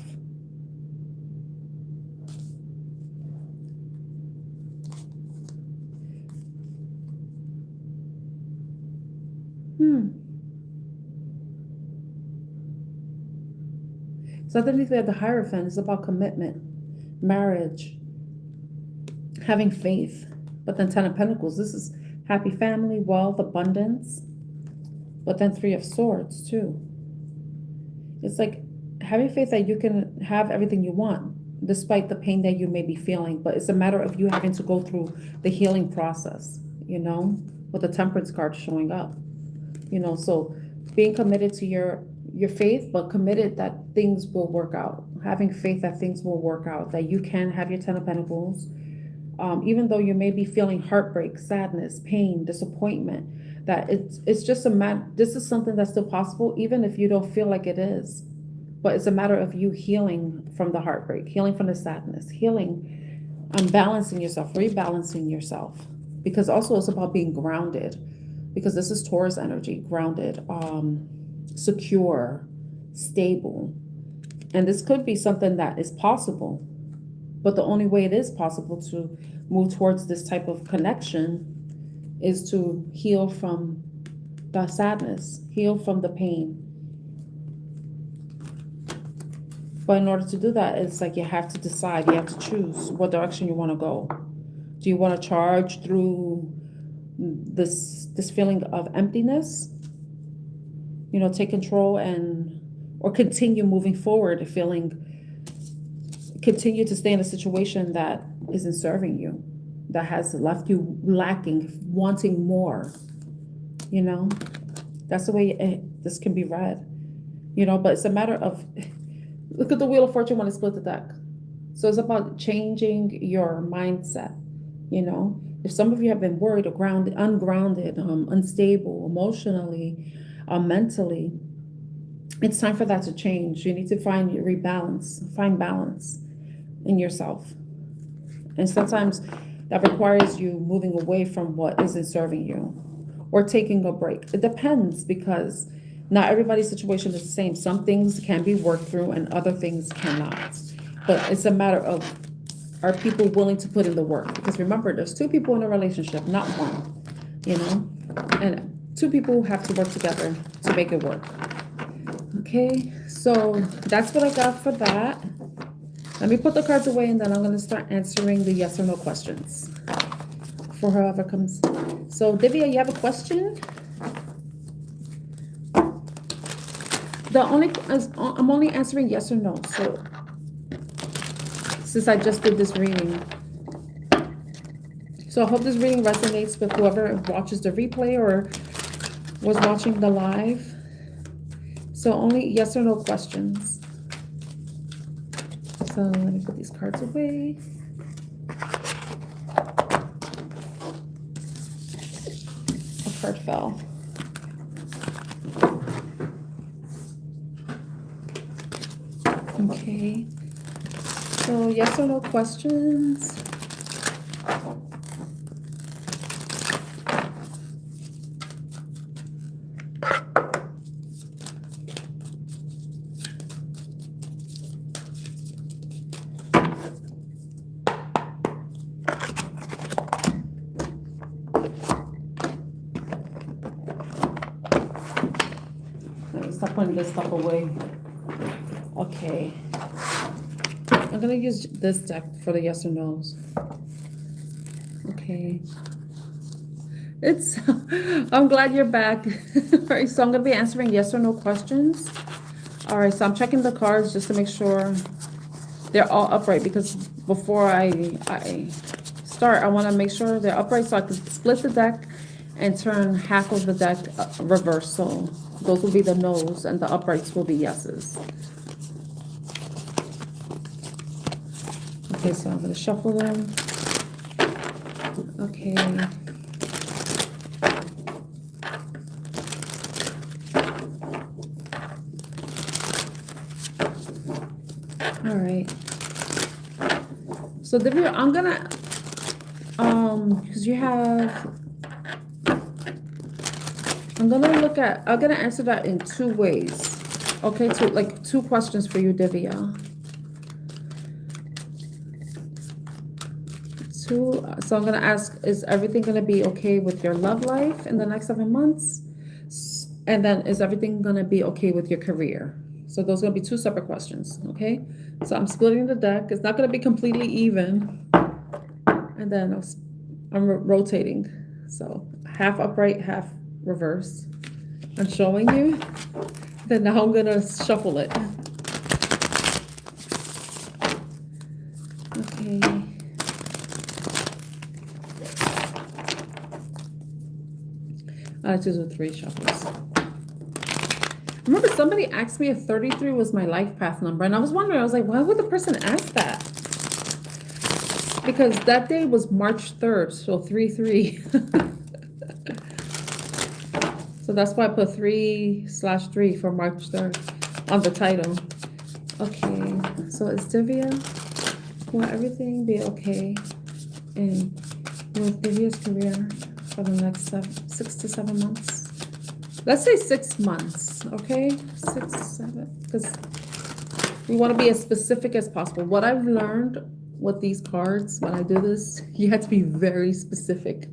So underneath we have the Hierophant. It's about commitment, marriage, having faith. But then Ten of Pentacles, this is happy family, wealth, abundance. But then Three of Swords too. It's like having faith that you can have everything you want, despite the pain that you may be feeling. But it's a matter of you having to go through the healing process, with the Temperance card showing up. So being committed to your faith, but committed that things will work out. Having faith that things will work out, that you can have your Ten of Pentacles. Even though you may be feeling heartbreak, sadness, pain, disappointment, that it's just this is something that's still possible, even if you don't feel like it is. But it's a matter of you healing from the heartbreak, healing from the sadness, healing, balancing yourself, rebalancing yourself. Because also it's about being grounded, because this is Taurus energy, grounded, secure, stable. And this could be something that is possible. But the only way it is possible to move towards this type of connection is to heal from the sadness, heal from the pain. But in order to do that, it's like you have to decide, you have to choose what direction you want to go. Do you want to charge through this feeling of emptiness? Take control or continue moving forward, continue to stay in a situation that isn't serving you, that has left you lacking, wanting more. That's the way this can be read. But it's a matter of, look at the Wheel of Fortune when I split the deck. So it's about changing your mindset, you know. If some of you have been worried or grounded, ungrounded, unstable emotionally, mentally, it's time for that to change. You need to find find balance in yourself. And sometimes that requires you moving away from what isn't serving you or taking a break. It depends because not everybody's situation is the same. Some things can be worked through and other things cannot. But it's a matter of, are people willing to put in the work? Because remember, there's two people in a relationship, not one, you know? And two people have to work together to make it work. Okay, so that's what I got for that. Let me put the cards away and then I'm going to start answering the yes or no questions for whoever comes. So, Divya, you have a question? I'm only answering yes or no. So, since I just did this reading. So, I hope this reading resonates with whoever watches the replay or was watching the live. So, only yes or no questions. So let me put these cards away. A card fell. Okay. So yes or no questions. Stop putting this stuff away. Okay. I'm gonna use this deck for the yes or no's. Okay. I'm glad you're back. All right, so I'm gonna be answering yes or no questions. All right, so I'm checking the cards just to make sure they're all upright because before I start, I want to make sure they're upright so I can split the deck and turn half of the deck reverse. So those will be the no's and the uprights will be yeses. Okay, so I'm going to shuffle them. Okay. All right. So Divya, I'm gonna because you have, I'm gonna answer that in two ways. Okay, two questions for you, Divya. So I'm gonna ask, is everything gonna be okay with your love life in the next 7 months? And then is everything gonna be okay with your career? So those are gonna be two separate questions, okay? So I'm splitting the deck. It's not gonna be completely even. And then I'm rotating. So half upright, half reverse. I'm showing you. Then now I'm gonna shuffle it. Okay. I like to do 3 shuffles. Remember, somebody asked me if 33 was my life path number, and I was wondering, I was like, why would the person ask that? Because that day was March 3rd, so 3-3. So that's why I put 3/3 for March 3rd on the title. Okay, so is Divya, will everything be okay in with Divya's career for the next 6 to 7 months? Let's say 6 months, okay? 6, 7, because we want to be as specific as possible. What I've learned with these cards when I do this, you have to be very specific.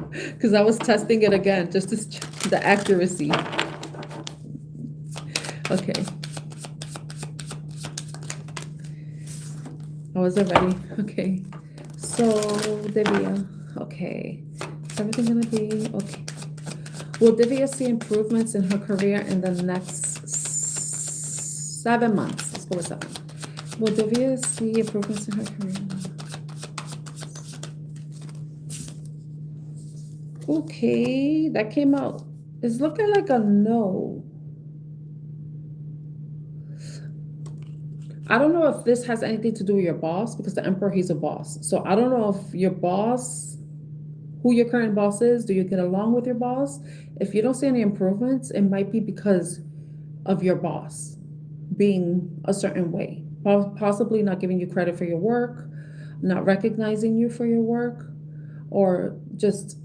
Because I was testing it again just to check the accuracy. Okay. I wasn't ready. Okay. So, Divya. Okay. Is everything going to be okay? Will Divya see improvements in her career in the next 7 months? Let's go with 7. Will Divya see improvements in her career? Okay, that came out. It's looking like a no. I don't know if this has anything to do with your boss, because the emperor, he's a boss. So I don't know if your boss, who your current boss is, do you get along with your boss? If you don't see any improvements, it might be because of your boss being a certain way, possibly not giving you credit for your work, not recognizing you for your work, or just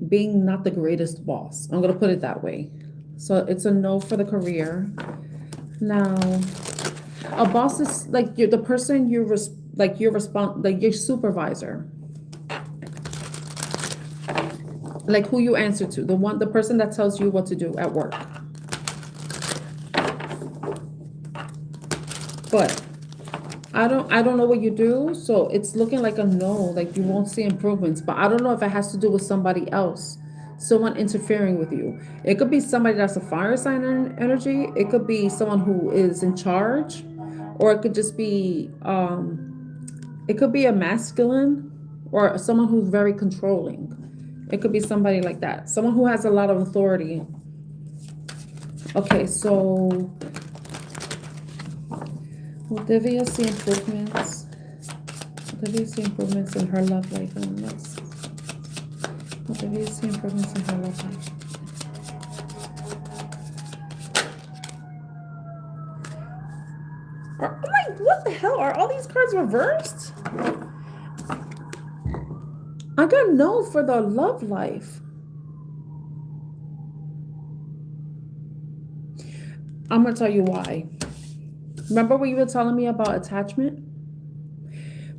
being not the greatest boss. I'm going to put it that way. So it's a no for the career. Now, a boss is like you're the person like your supervisor, like who you answer to, the person that tells you what to do at work. But I don't know what you do, so it's looking like a no, like you won't see improvements. But I don't know if it has to do with somebody else, someone interfering with you. It could be somebody that's a fire sign energy. It could be someone who is in charge, or it could just be it could be a masculine or someone who's very controlling. It could be somebody like that, someone who has a lot of authority. Okay, so will Divya see improvements? Will Divya see improvements in her love life? And will Divya see improvements in her love life? What the hell? Are all these cards reversed? I got no for the love life. I'm going to tell you why. Remember when you were telling me about attachment?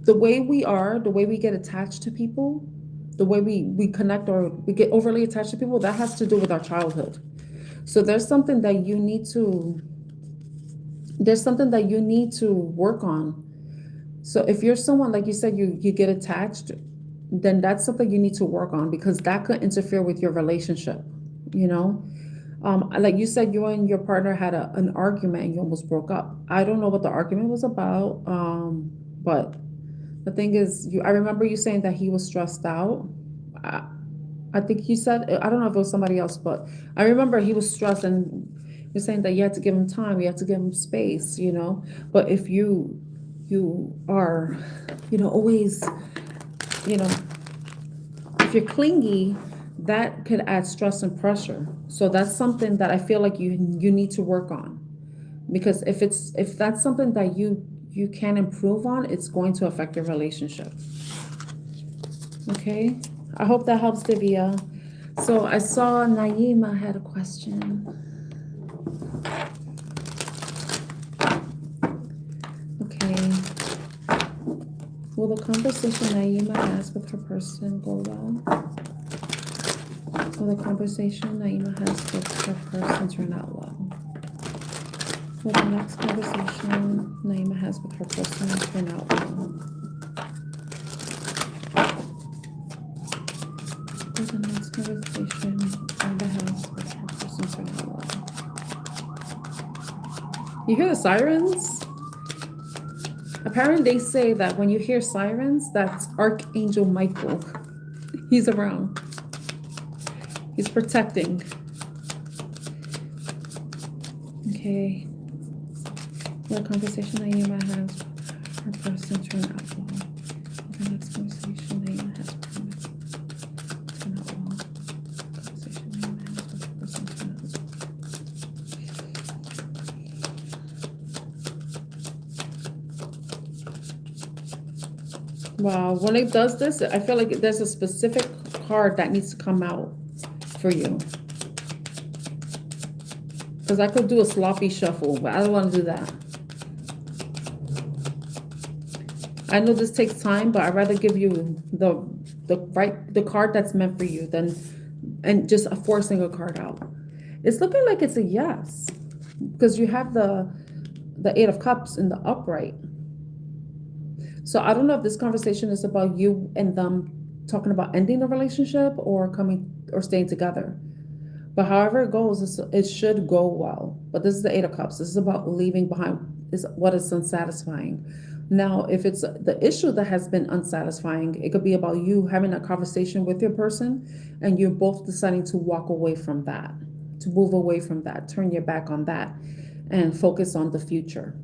The way we are, the way we get attached to people, the way we connect or we get overly attached to people, that has to do with our childhood. So there's something that you need to work on. So if you're someone, like you said, you get attached, then that's something you need to work on, because that could interfere with your relationship, you know? Like you said, you and your partner had an argument and you almost broke up. I don't know what the argument was about, but the thing is, I remember you saying that he was stressed out. I think you said, I don't know if it was somebody else, but I remember he was stressed, and you're saying that you had to give him time, you had to give him space, you know? But if you are, always, if you're clingy, that could add stress and pressure. So that's something that I feel like you need to work on, because if that's something that you can improve on, it's going to affect your relationship. Okay, I hope that helps, Divya. So I saw Naima had a question. Okay, will the conversation Naima has with her person go well? Will the conversation Naima has with her person turn out well? Will the next conversation Naima has with her person turn out well? Will the next conversation Naima has with her person turn out well? You hear the sirens? Apparently they say that when you hear sirens, that's Archangel Michael. He's around. He's protecting. Okay. The conversation Naima has with her person turn out well. The next conversation Naima has with her turn out well. Conversation Naima has with her person turn out well. Wow, when it does this, I feel like there's a specific card that needs to come out for you. Because I could do a sloppy shuffle, but I don't want to do that. I know this takes time, but I'd rather give you the card that's meant for you and just forcing a card out. It's looking like it's a yes, because you have the Eight of Cups in the upright. So I don't know if this conversation is about you and them talking about ending the relationship or staying together. But however it goes, it should go well. But this is the Eight of Cups. This is about leaving behind what is unsatisfying. Now, if it's the issue that has been unsatisfying, it could be about you having a conversation with your person and you're both deciding to walk away from that, to move away from that, turn your back on that, and focus on the future.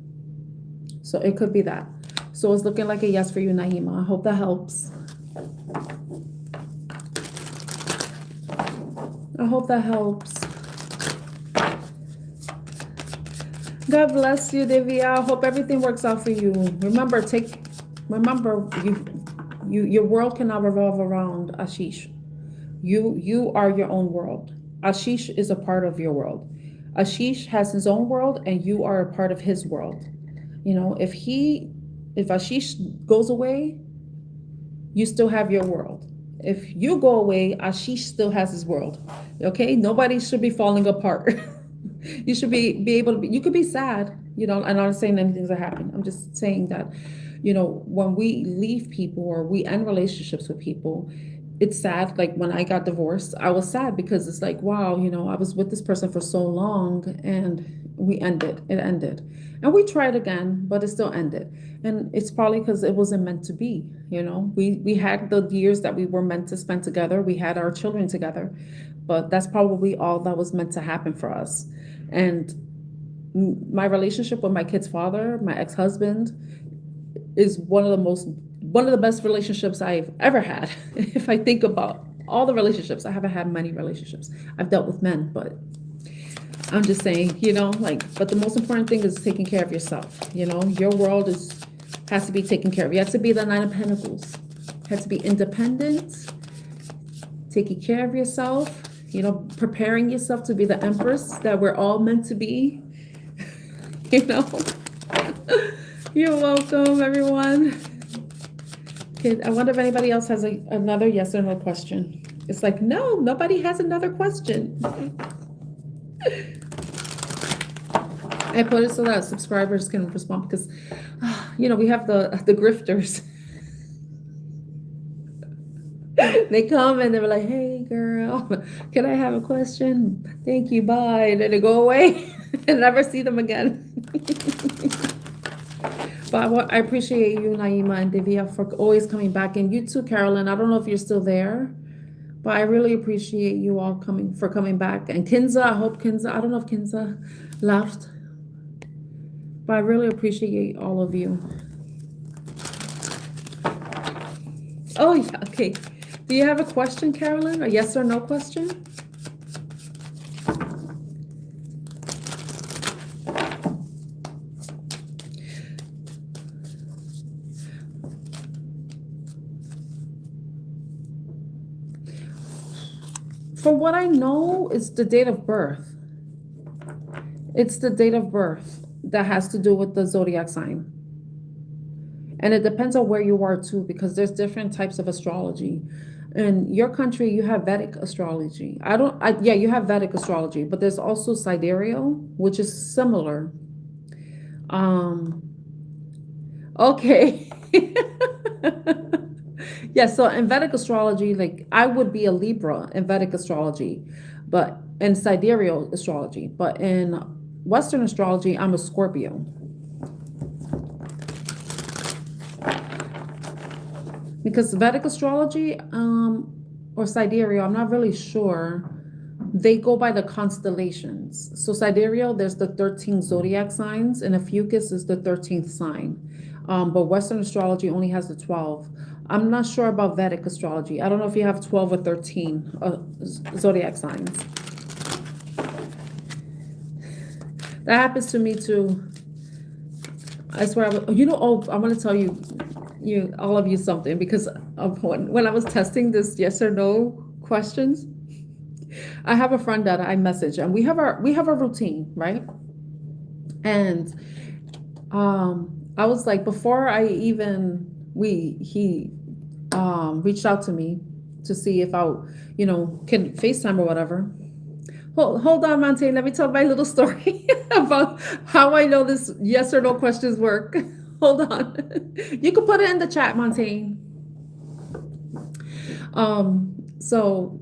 So it could be that. So it's looking like a yes for you, Naima. I hope that helps. I hope that helps. God bless you, Divya. I hope everything works out for you. Remember, your world cannot revolve around Ashish. You are your own world. Ashish is a part of your world. Ashish has his own world, and you are a part of his world. You know, if Ashish goes away, you still have your world. If you go away, Ashish still has his world. Okay? Nobody should be falling apart. You should be able to be, you could be sad, you know, and I'm not saying anything's that happen. I'm just saying that, you know, when we leave people or we end relationships with people, it's sad. Like when I got divorced, I was sad because it's like, wow, you know, I was with this person for so long and it ended. And we tried again, but it still ended. And it's probably because it wasn't meant to be, you know. We had the years that we were meant to spend together. We had our children together, but that's probably all that was meant to happen for us. And my relationship with my kid's father, my ex-husband, is one of the best relationships I've ever had. If I think about all the relationships, I haven't had many relationships. I've dealt with men, but I'm just saying, you know, like, but the most important thing is taking care of yourself. You know, your world has to be taken care of. You have to be the Nine of Pentacles. You have to be independent, taking care of yourself, you know, preparing yourself to be the Empress that we're all meant to be. You know, you're welcome, everyone. Okay, I wonder if anybody else has another yes or no question. It's like, no, nobody has another question. I put it so that subscribers can respond because, you know, we have the grifters. They come and they're like, hey, girl, can I have a question? Thank you, bye. And then they go away and never see them again. But I appreciate you, Naima and Divya, for always coming back. And you too, Carolyn. I don't know if you're still there, but I really appreciate you all coming back. And Kinza, I don't know if Kinza left, but I really appreciate all of you. Oh, yeah, okay. Do you have a question, Carolyn? A yes or no question? From what I know, it's the date of birth. It's the date of birth that has to do with the zodiac sign. And it depends on where you are too, because there's different types of astrology. In your country, you have Vedic astrology. Yeah, you have Vedic astrology, but there's also sidereal, which is similar. Okay. Yeah, so in Vedic astrology, like I would be a Libra in Vedic astrology, but in sidereal astrology, but in Western astrology, I'm a Scorpio. Because Vedic astrology or sidereal, I'm not really sure. They go by the constellations. So sidereal, there's the 13 zodiac signs, and a fucus is the 13th sign. But Western astrology only has the 12. I'm not sure about Vedic astrology. I don't know if you have 12 or 13 zodiac signs. That happens to me too. I swear, I'm going to tell you all of you something, because of when I was testing this yes or no questions, I have a friend that I message, and we have our routine, right? And I was like, before I even he reached out to me to see if I can FaceTime or whatever. Hold on, Monte. Let me tell my little story about how I know this yes or no questions work. Hold on. You can put it in the chat, Monte. So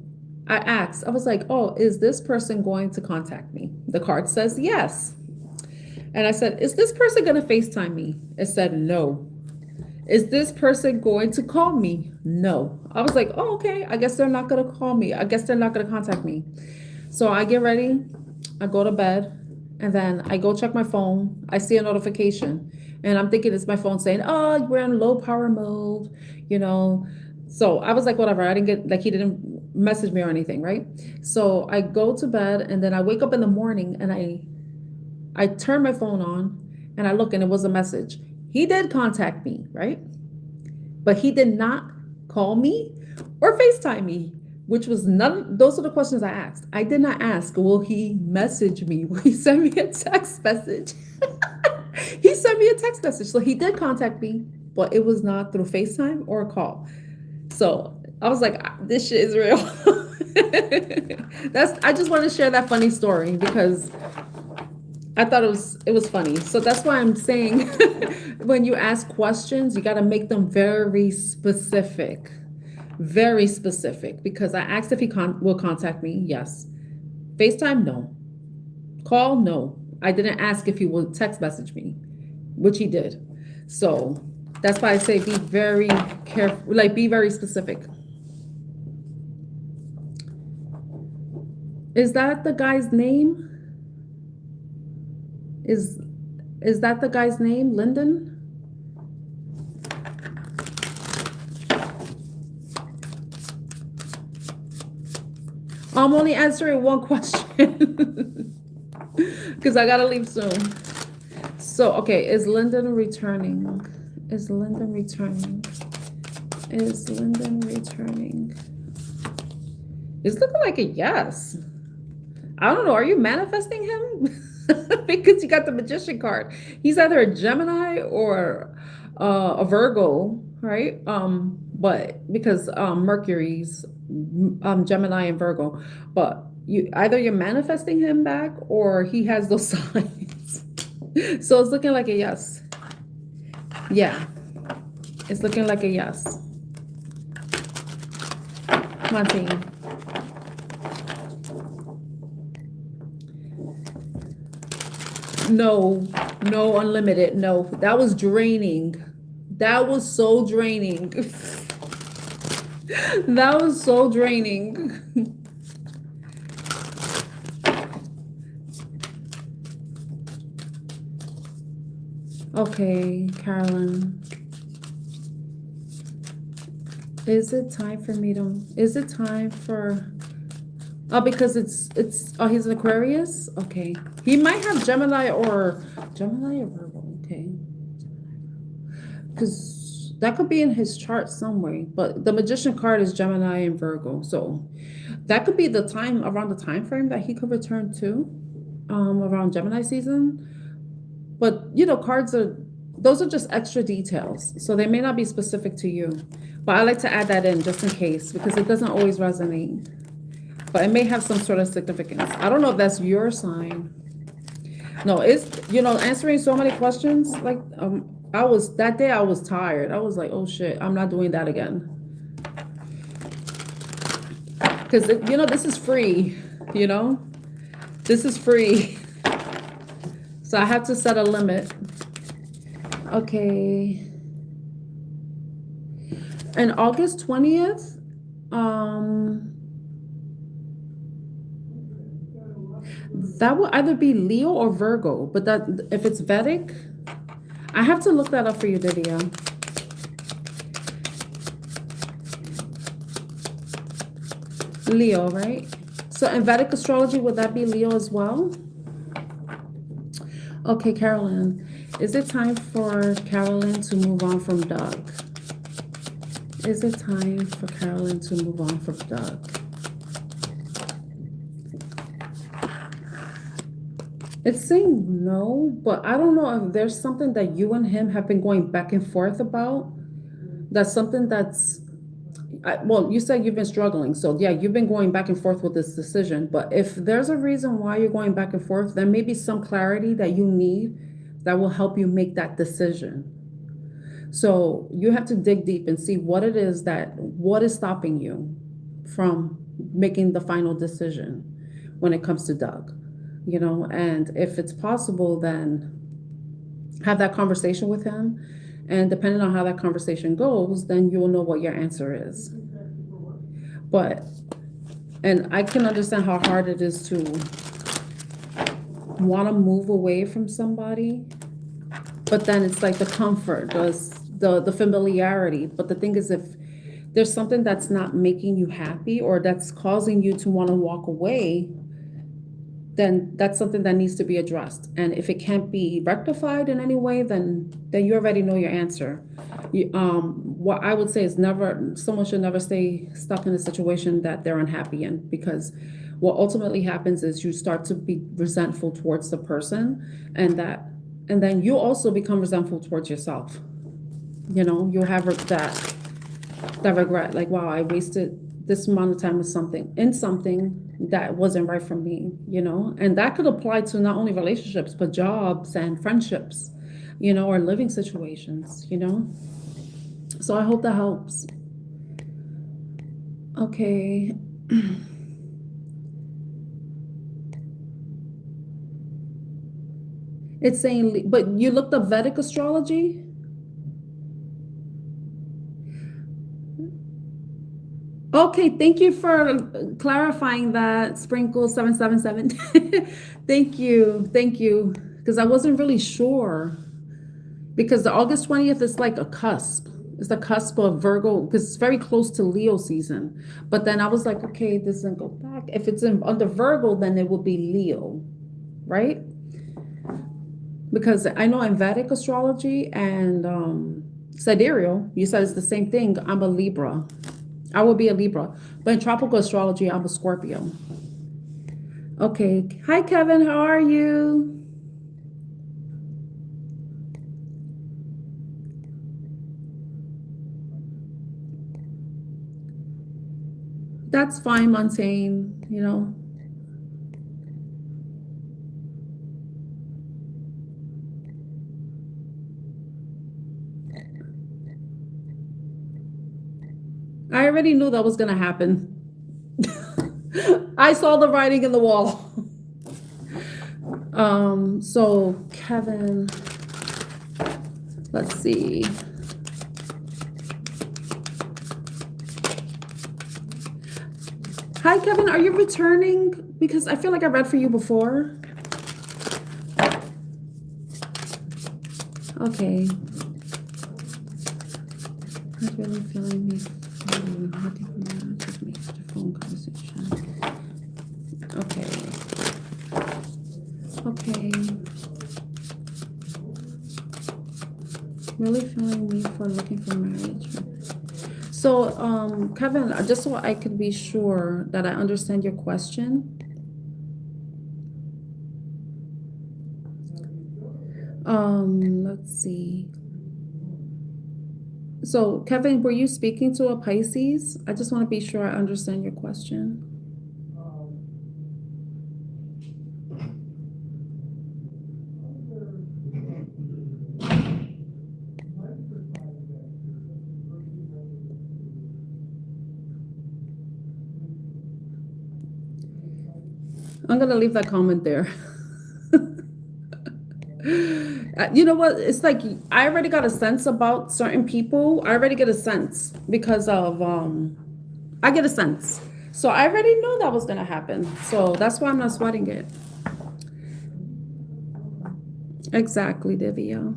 I asked, I was like, oh, is this person going to contact me? The card says yes. And I said, is this person going to FaceTime me? It said no. Is this person going to call me? No. I was like, oh, okay. I guess they're not going to call me. I guess they're not going to contact me. So I get ready. I go to bed. And then I go check my phone. I see a notification. And I'm thinking it's my phone saying, oh, we're in low power mode, you know. So I was like, whatever. I didn't get, like, he didn't message me or anything, right? So I go to bed and then I wake up in the morning and I turn my phone on and I look and it was a message. He did contact me, right? But he did not call me or FaceTime me, which was none. Those are the questions I asked. I did not ask, will he message me? Will he send me a text message? He sent me a text message. So he did contact me, but it was not through FaceTime or a call. So I was like, this shit is real. I just want to share that funny story because I thought it was funny. So that's why I'm saying when you ask questions, you got to make them very specific. Very specific, because I asked if he will contact me. Yes. FaceTime, no. Call, no. I didn't ask if he will text message me, which he did. So that's why I say be very careful, like be very specific. Is that the guy's name? Is that the guy's name, Lyndon? I'm only answering one question because I gotta leave soon. So, okay, is Lyndon returning? Is Lyndon returning? Is Lyndon returning? It's looking like a yes. I don't know. Are you manifesting him? Because you got the Magician card. He's either a Gemini or a Virgo, right? But because Mercury's Gemini and Virgo, but you're manifesting him back or he has those signs. So it's looking like a yes. Yeah, it's looking like a yes. Come on, team. No, unlimited. No, that was draining. That was so draining. That was so draining. Okay, Carolyn. Is it time for oh, because it's oh, he's an Aquarius? Okay. He might have Gemini or Virgo. Okay. Because that could be in his chart somewhere. But the Magician card is Gemini and Virgo. So that could be the time around the time frame that he could return to, around Gemini season. But those are just extra details. So they may not be specific to you. But I like to add that in just in case because it doesn't always resonate. But it may have some sort of significance. I don't know if that's your sign. No, it's, answering so many questions. Like, that day I was tired. I was like, oh shit, I'm not doing that again. Because, this is free, This is free. So I have to set a limit. Okay. And August 20th, that will either be Leo or Virgo, but that if it's Vedic, I have to look that up for you, Lydia. Leo, right? So in Vedic astrology, would that be Leo as well? Okay, Carolyn. Is it time for Carolyn to move on from Doug? Is it time for Carolyn to move on from Doug? It's saying no, but I don't know if there's something that you and him have been going back and forth about. That's something that's, well, you said you've been struggling. So yeah, you've been going back and forth with this decision. But if there's a reason why you're going back and forth, there may be some clarity that you need that will help you make that decision. So you have to dig deep and see what it is what is stopping you from making the final decision when it comes to Doug, and if it's possible, then have that conversation with him. And depending on how that conversation goes, then you will know what your answer is. And I can understand how hard it is to want to move away from somebody, but then it's like the comfort, the familiarity. But the thing is, if there's something that's not making you happy or that's causing you to want to walk away, then that's something that needs to be addressed. And if it can't be rectified in any way, then you already know your answer. What I would say is someone should never stay stuck in a situation that they're unhappy in, because what ultimately happens is you start to be resentful towards the person, and then you also become resentful towards yourself. You'll have that regret, like, wow, I wasted this amount of time with something that wasn't right for me, and that could apply to not only relationships, but jobs and friendships, or living situations, So I hope that helps. Okay. It's saying, but you looked up Vedic astrology? Okay, thank you for clarifying that, Sprinkle 777. Thank you, because I wasn't really sure. Because the August 20th is like a cusp. It's the cusp of Virgo, because it's very close to Leo season. But then I was like, okay, this doesn't go back. If it's under Virgo, then it will be Leo, right? Because I know in Vedic astrology and sidereal, you said it's the same thing. I'm a Libra. I will be a Libra. But in tropical astrology, I'm a Scorpio. Okay. Hi, Kevin. How are you? That's fine, Montaigne, I already knew that was going to happen. I saw the writing in the wall. So Kevin, let's see. Hi, Kevin. Are you returning? Because I feel like I read for you before. Okay. I was really feeling me. Phone conversation. Okay. Really feeling me for looking for marriage. So, Kevin, just so I can be sure that I understand your question. Let's see. So, Kevin, were you speaking to a Pisces? I just want to be sure I understand your question. I'm going to leave that comment there. You know what? It's like I already got a sense about certain people. I already get a sense because of I get a sense. So I already knew that was going to happen. So that's why I'm not sweating it. Exactly, Divya.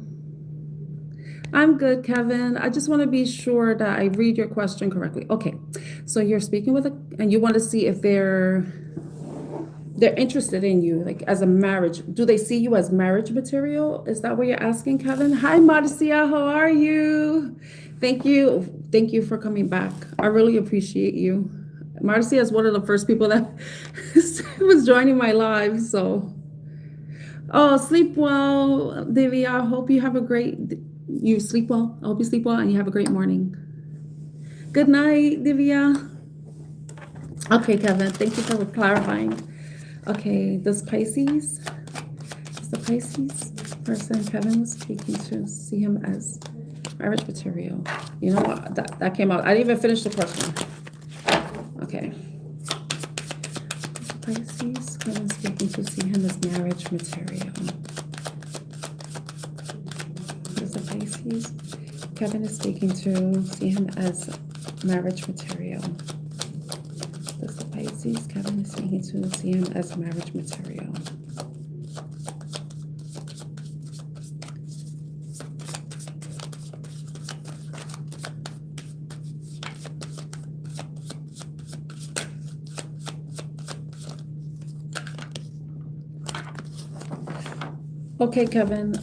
I'm good, Kevin. I just want to be sure that I read your question correctly. Okay. So you're speaking with and you want to see if they're interested in you, like as a marriage. Do they see you as marriage material? Is that what you're asking, Kevin? Hi, Marcia. How are you? Thank you for coming back. I really appreciate you. Marcia is one of the first people that was joining my live. So, sleep well, Divya. I hope you have you sleep well. I hope you sleep well and you have a great morning. Good night, Divya. Okay, Kevin. Thank you for clarifying. Okay, the Pisces person Kevin was speaking to see him as marriage material? You know what? That came out. I didn't even finish the question. Okay. The Pisces Kevin speaking to see him as marriage material. There's the Pisces Kevin is speaking to see him as marriage material. Pisces, Kevin is speaking to see him as marriage material. Okay, Kevin,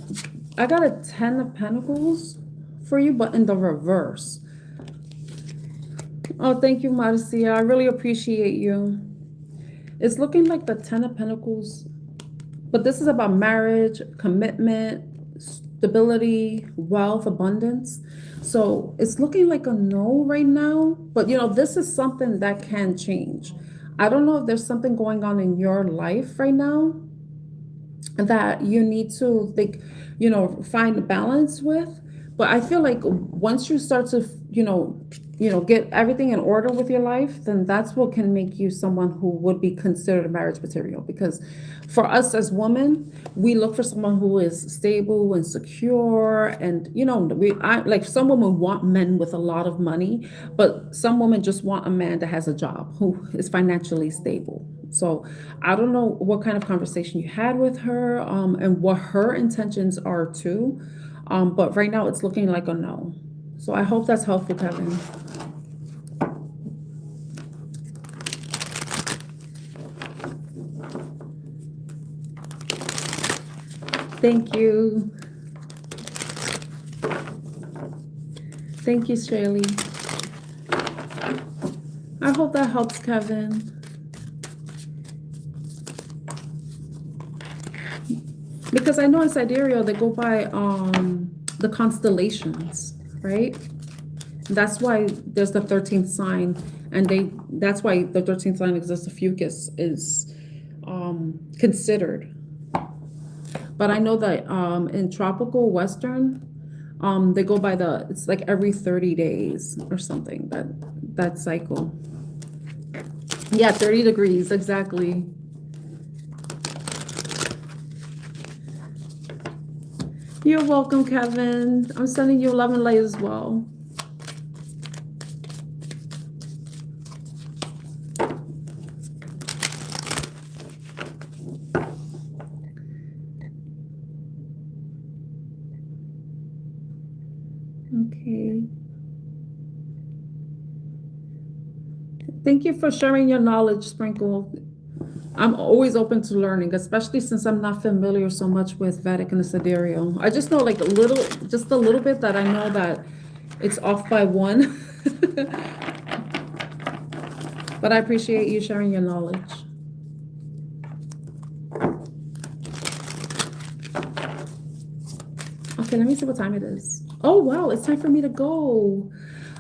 I got a 10 of Pentacles for you, but in the reverse. Oh, thank you, Marcia. I really appreciate you. It's looking like the 10 of Pentacles, but this is about marriage, commitment, stability, wealth, abundance. So it's looking like a no right now, but this is something that can change. I don't know if there's something going on in your life right now that you need to think, find balance with. But I feel like once you start to, get everything in order with your life, then that's what can make you someone who would be considered a marriage material. Because for us as women, we look for someone who is stable and secure, and like some women want men with a lot of money, but some women just want a man that has a job who is financially stable. So I don't know what kind of conversation you had with her, and what her intentions are too. But right now it's looking like a no. So I hope that's helpful, Kevin. Thank you. Thank you, Shirley. I hope that helps, Kevin. Because I know in sidereal they go by the constellations, right? That's why there's the 13th sign, and that's why the 13th sign exists. The fucus is considered. But I know that in tropical Western, they go by it's like every 30 days or something, that cycle. Yeah, 30 degrees, exactly. You're welcome, Kevin. I'm sending you love and light as well. Okay. Thank you for sharing your knowledge, Sprinkle. I'm always open to learning, especially since I'm not familiar so much with Vedic and the sidereal. I just know like just a little bit that I know that it's off by one. But I appreciate you sharing your knowledge. Okay, let me see what time it is. Oh, wow, it's time for me to go.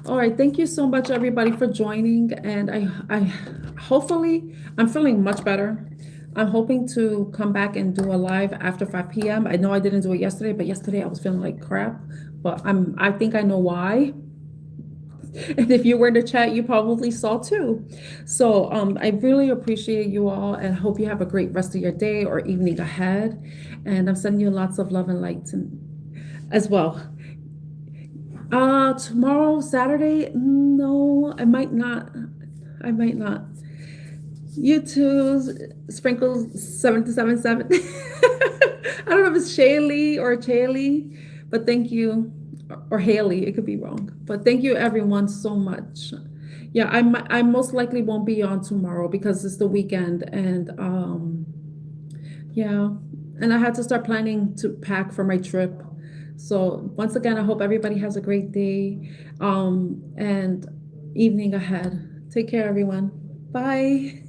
All right, thank you so much, everybody, for joining. And I hopefully, I'm feeling much better. I'm hoping to come back and do a live after 5 p.m. I know I didn't do it yesterday, but yesterday I was feeling like crap. But I think I know why. And if you were in the chat, you probably saw too. So I really appreciate you all, and hope you have a great rest of your day or evening ahead. And I'm sending you lots of love and light as well. Tomorrow, Saturday, no, I might not. You too, Sprinkle 777. I don't know if it's Shaylee or Chaley, but thank you. Or Haley, it could be wrong. But thank you everyone so much. Yeah, I most likely won't be on tomorrow because it's the weekend, and yeah, and I had to start planning to pack for my trip. So once again, I hope everybody has a great day and evening ahead. Take care, everyone. Bye.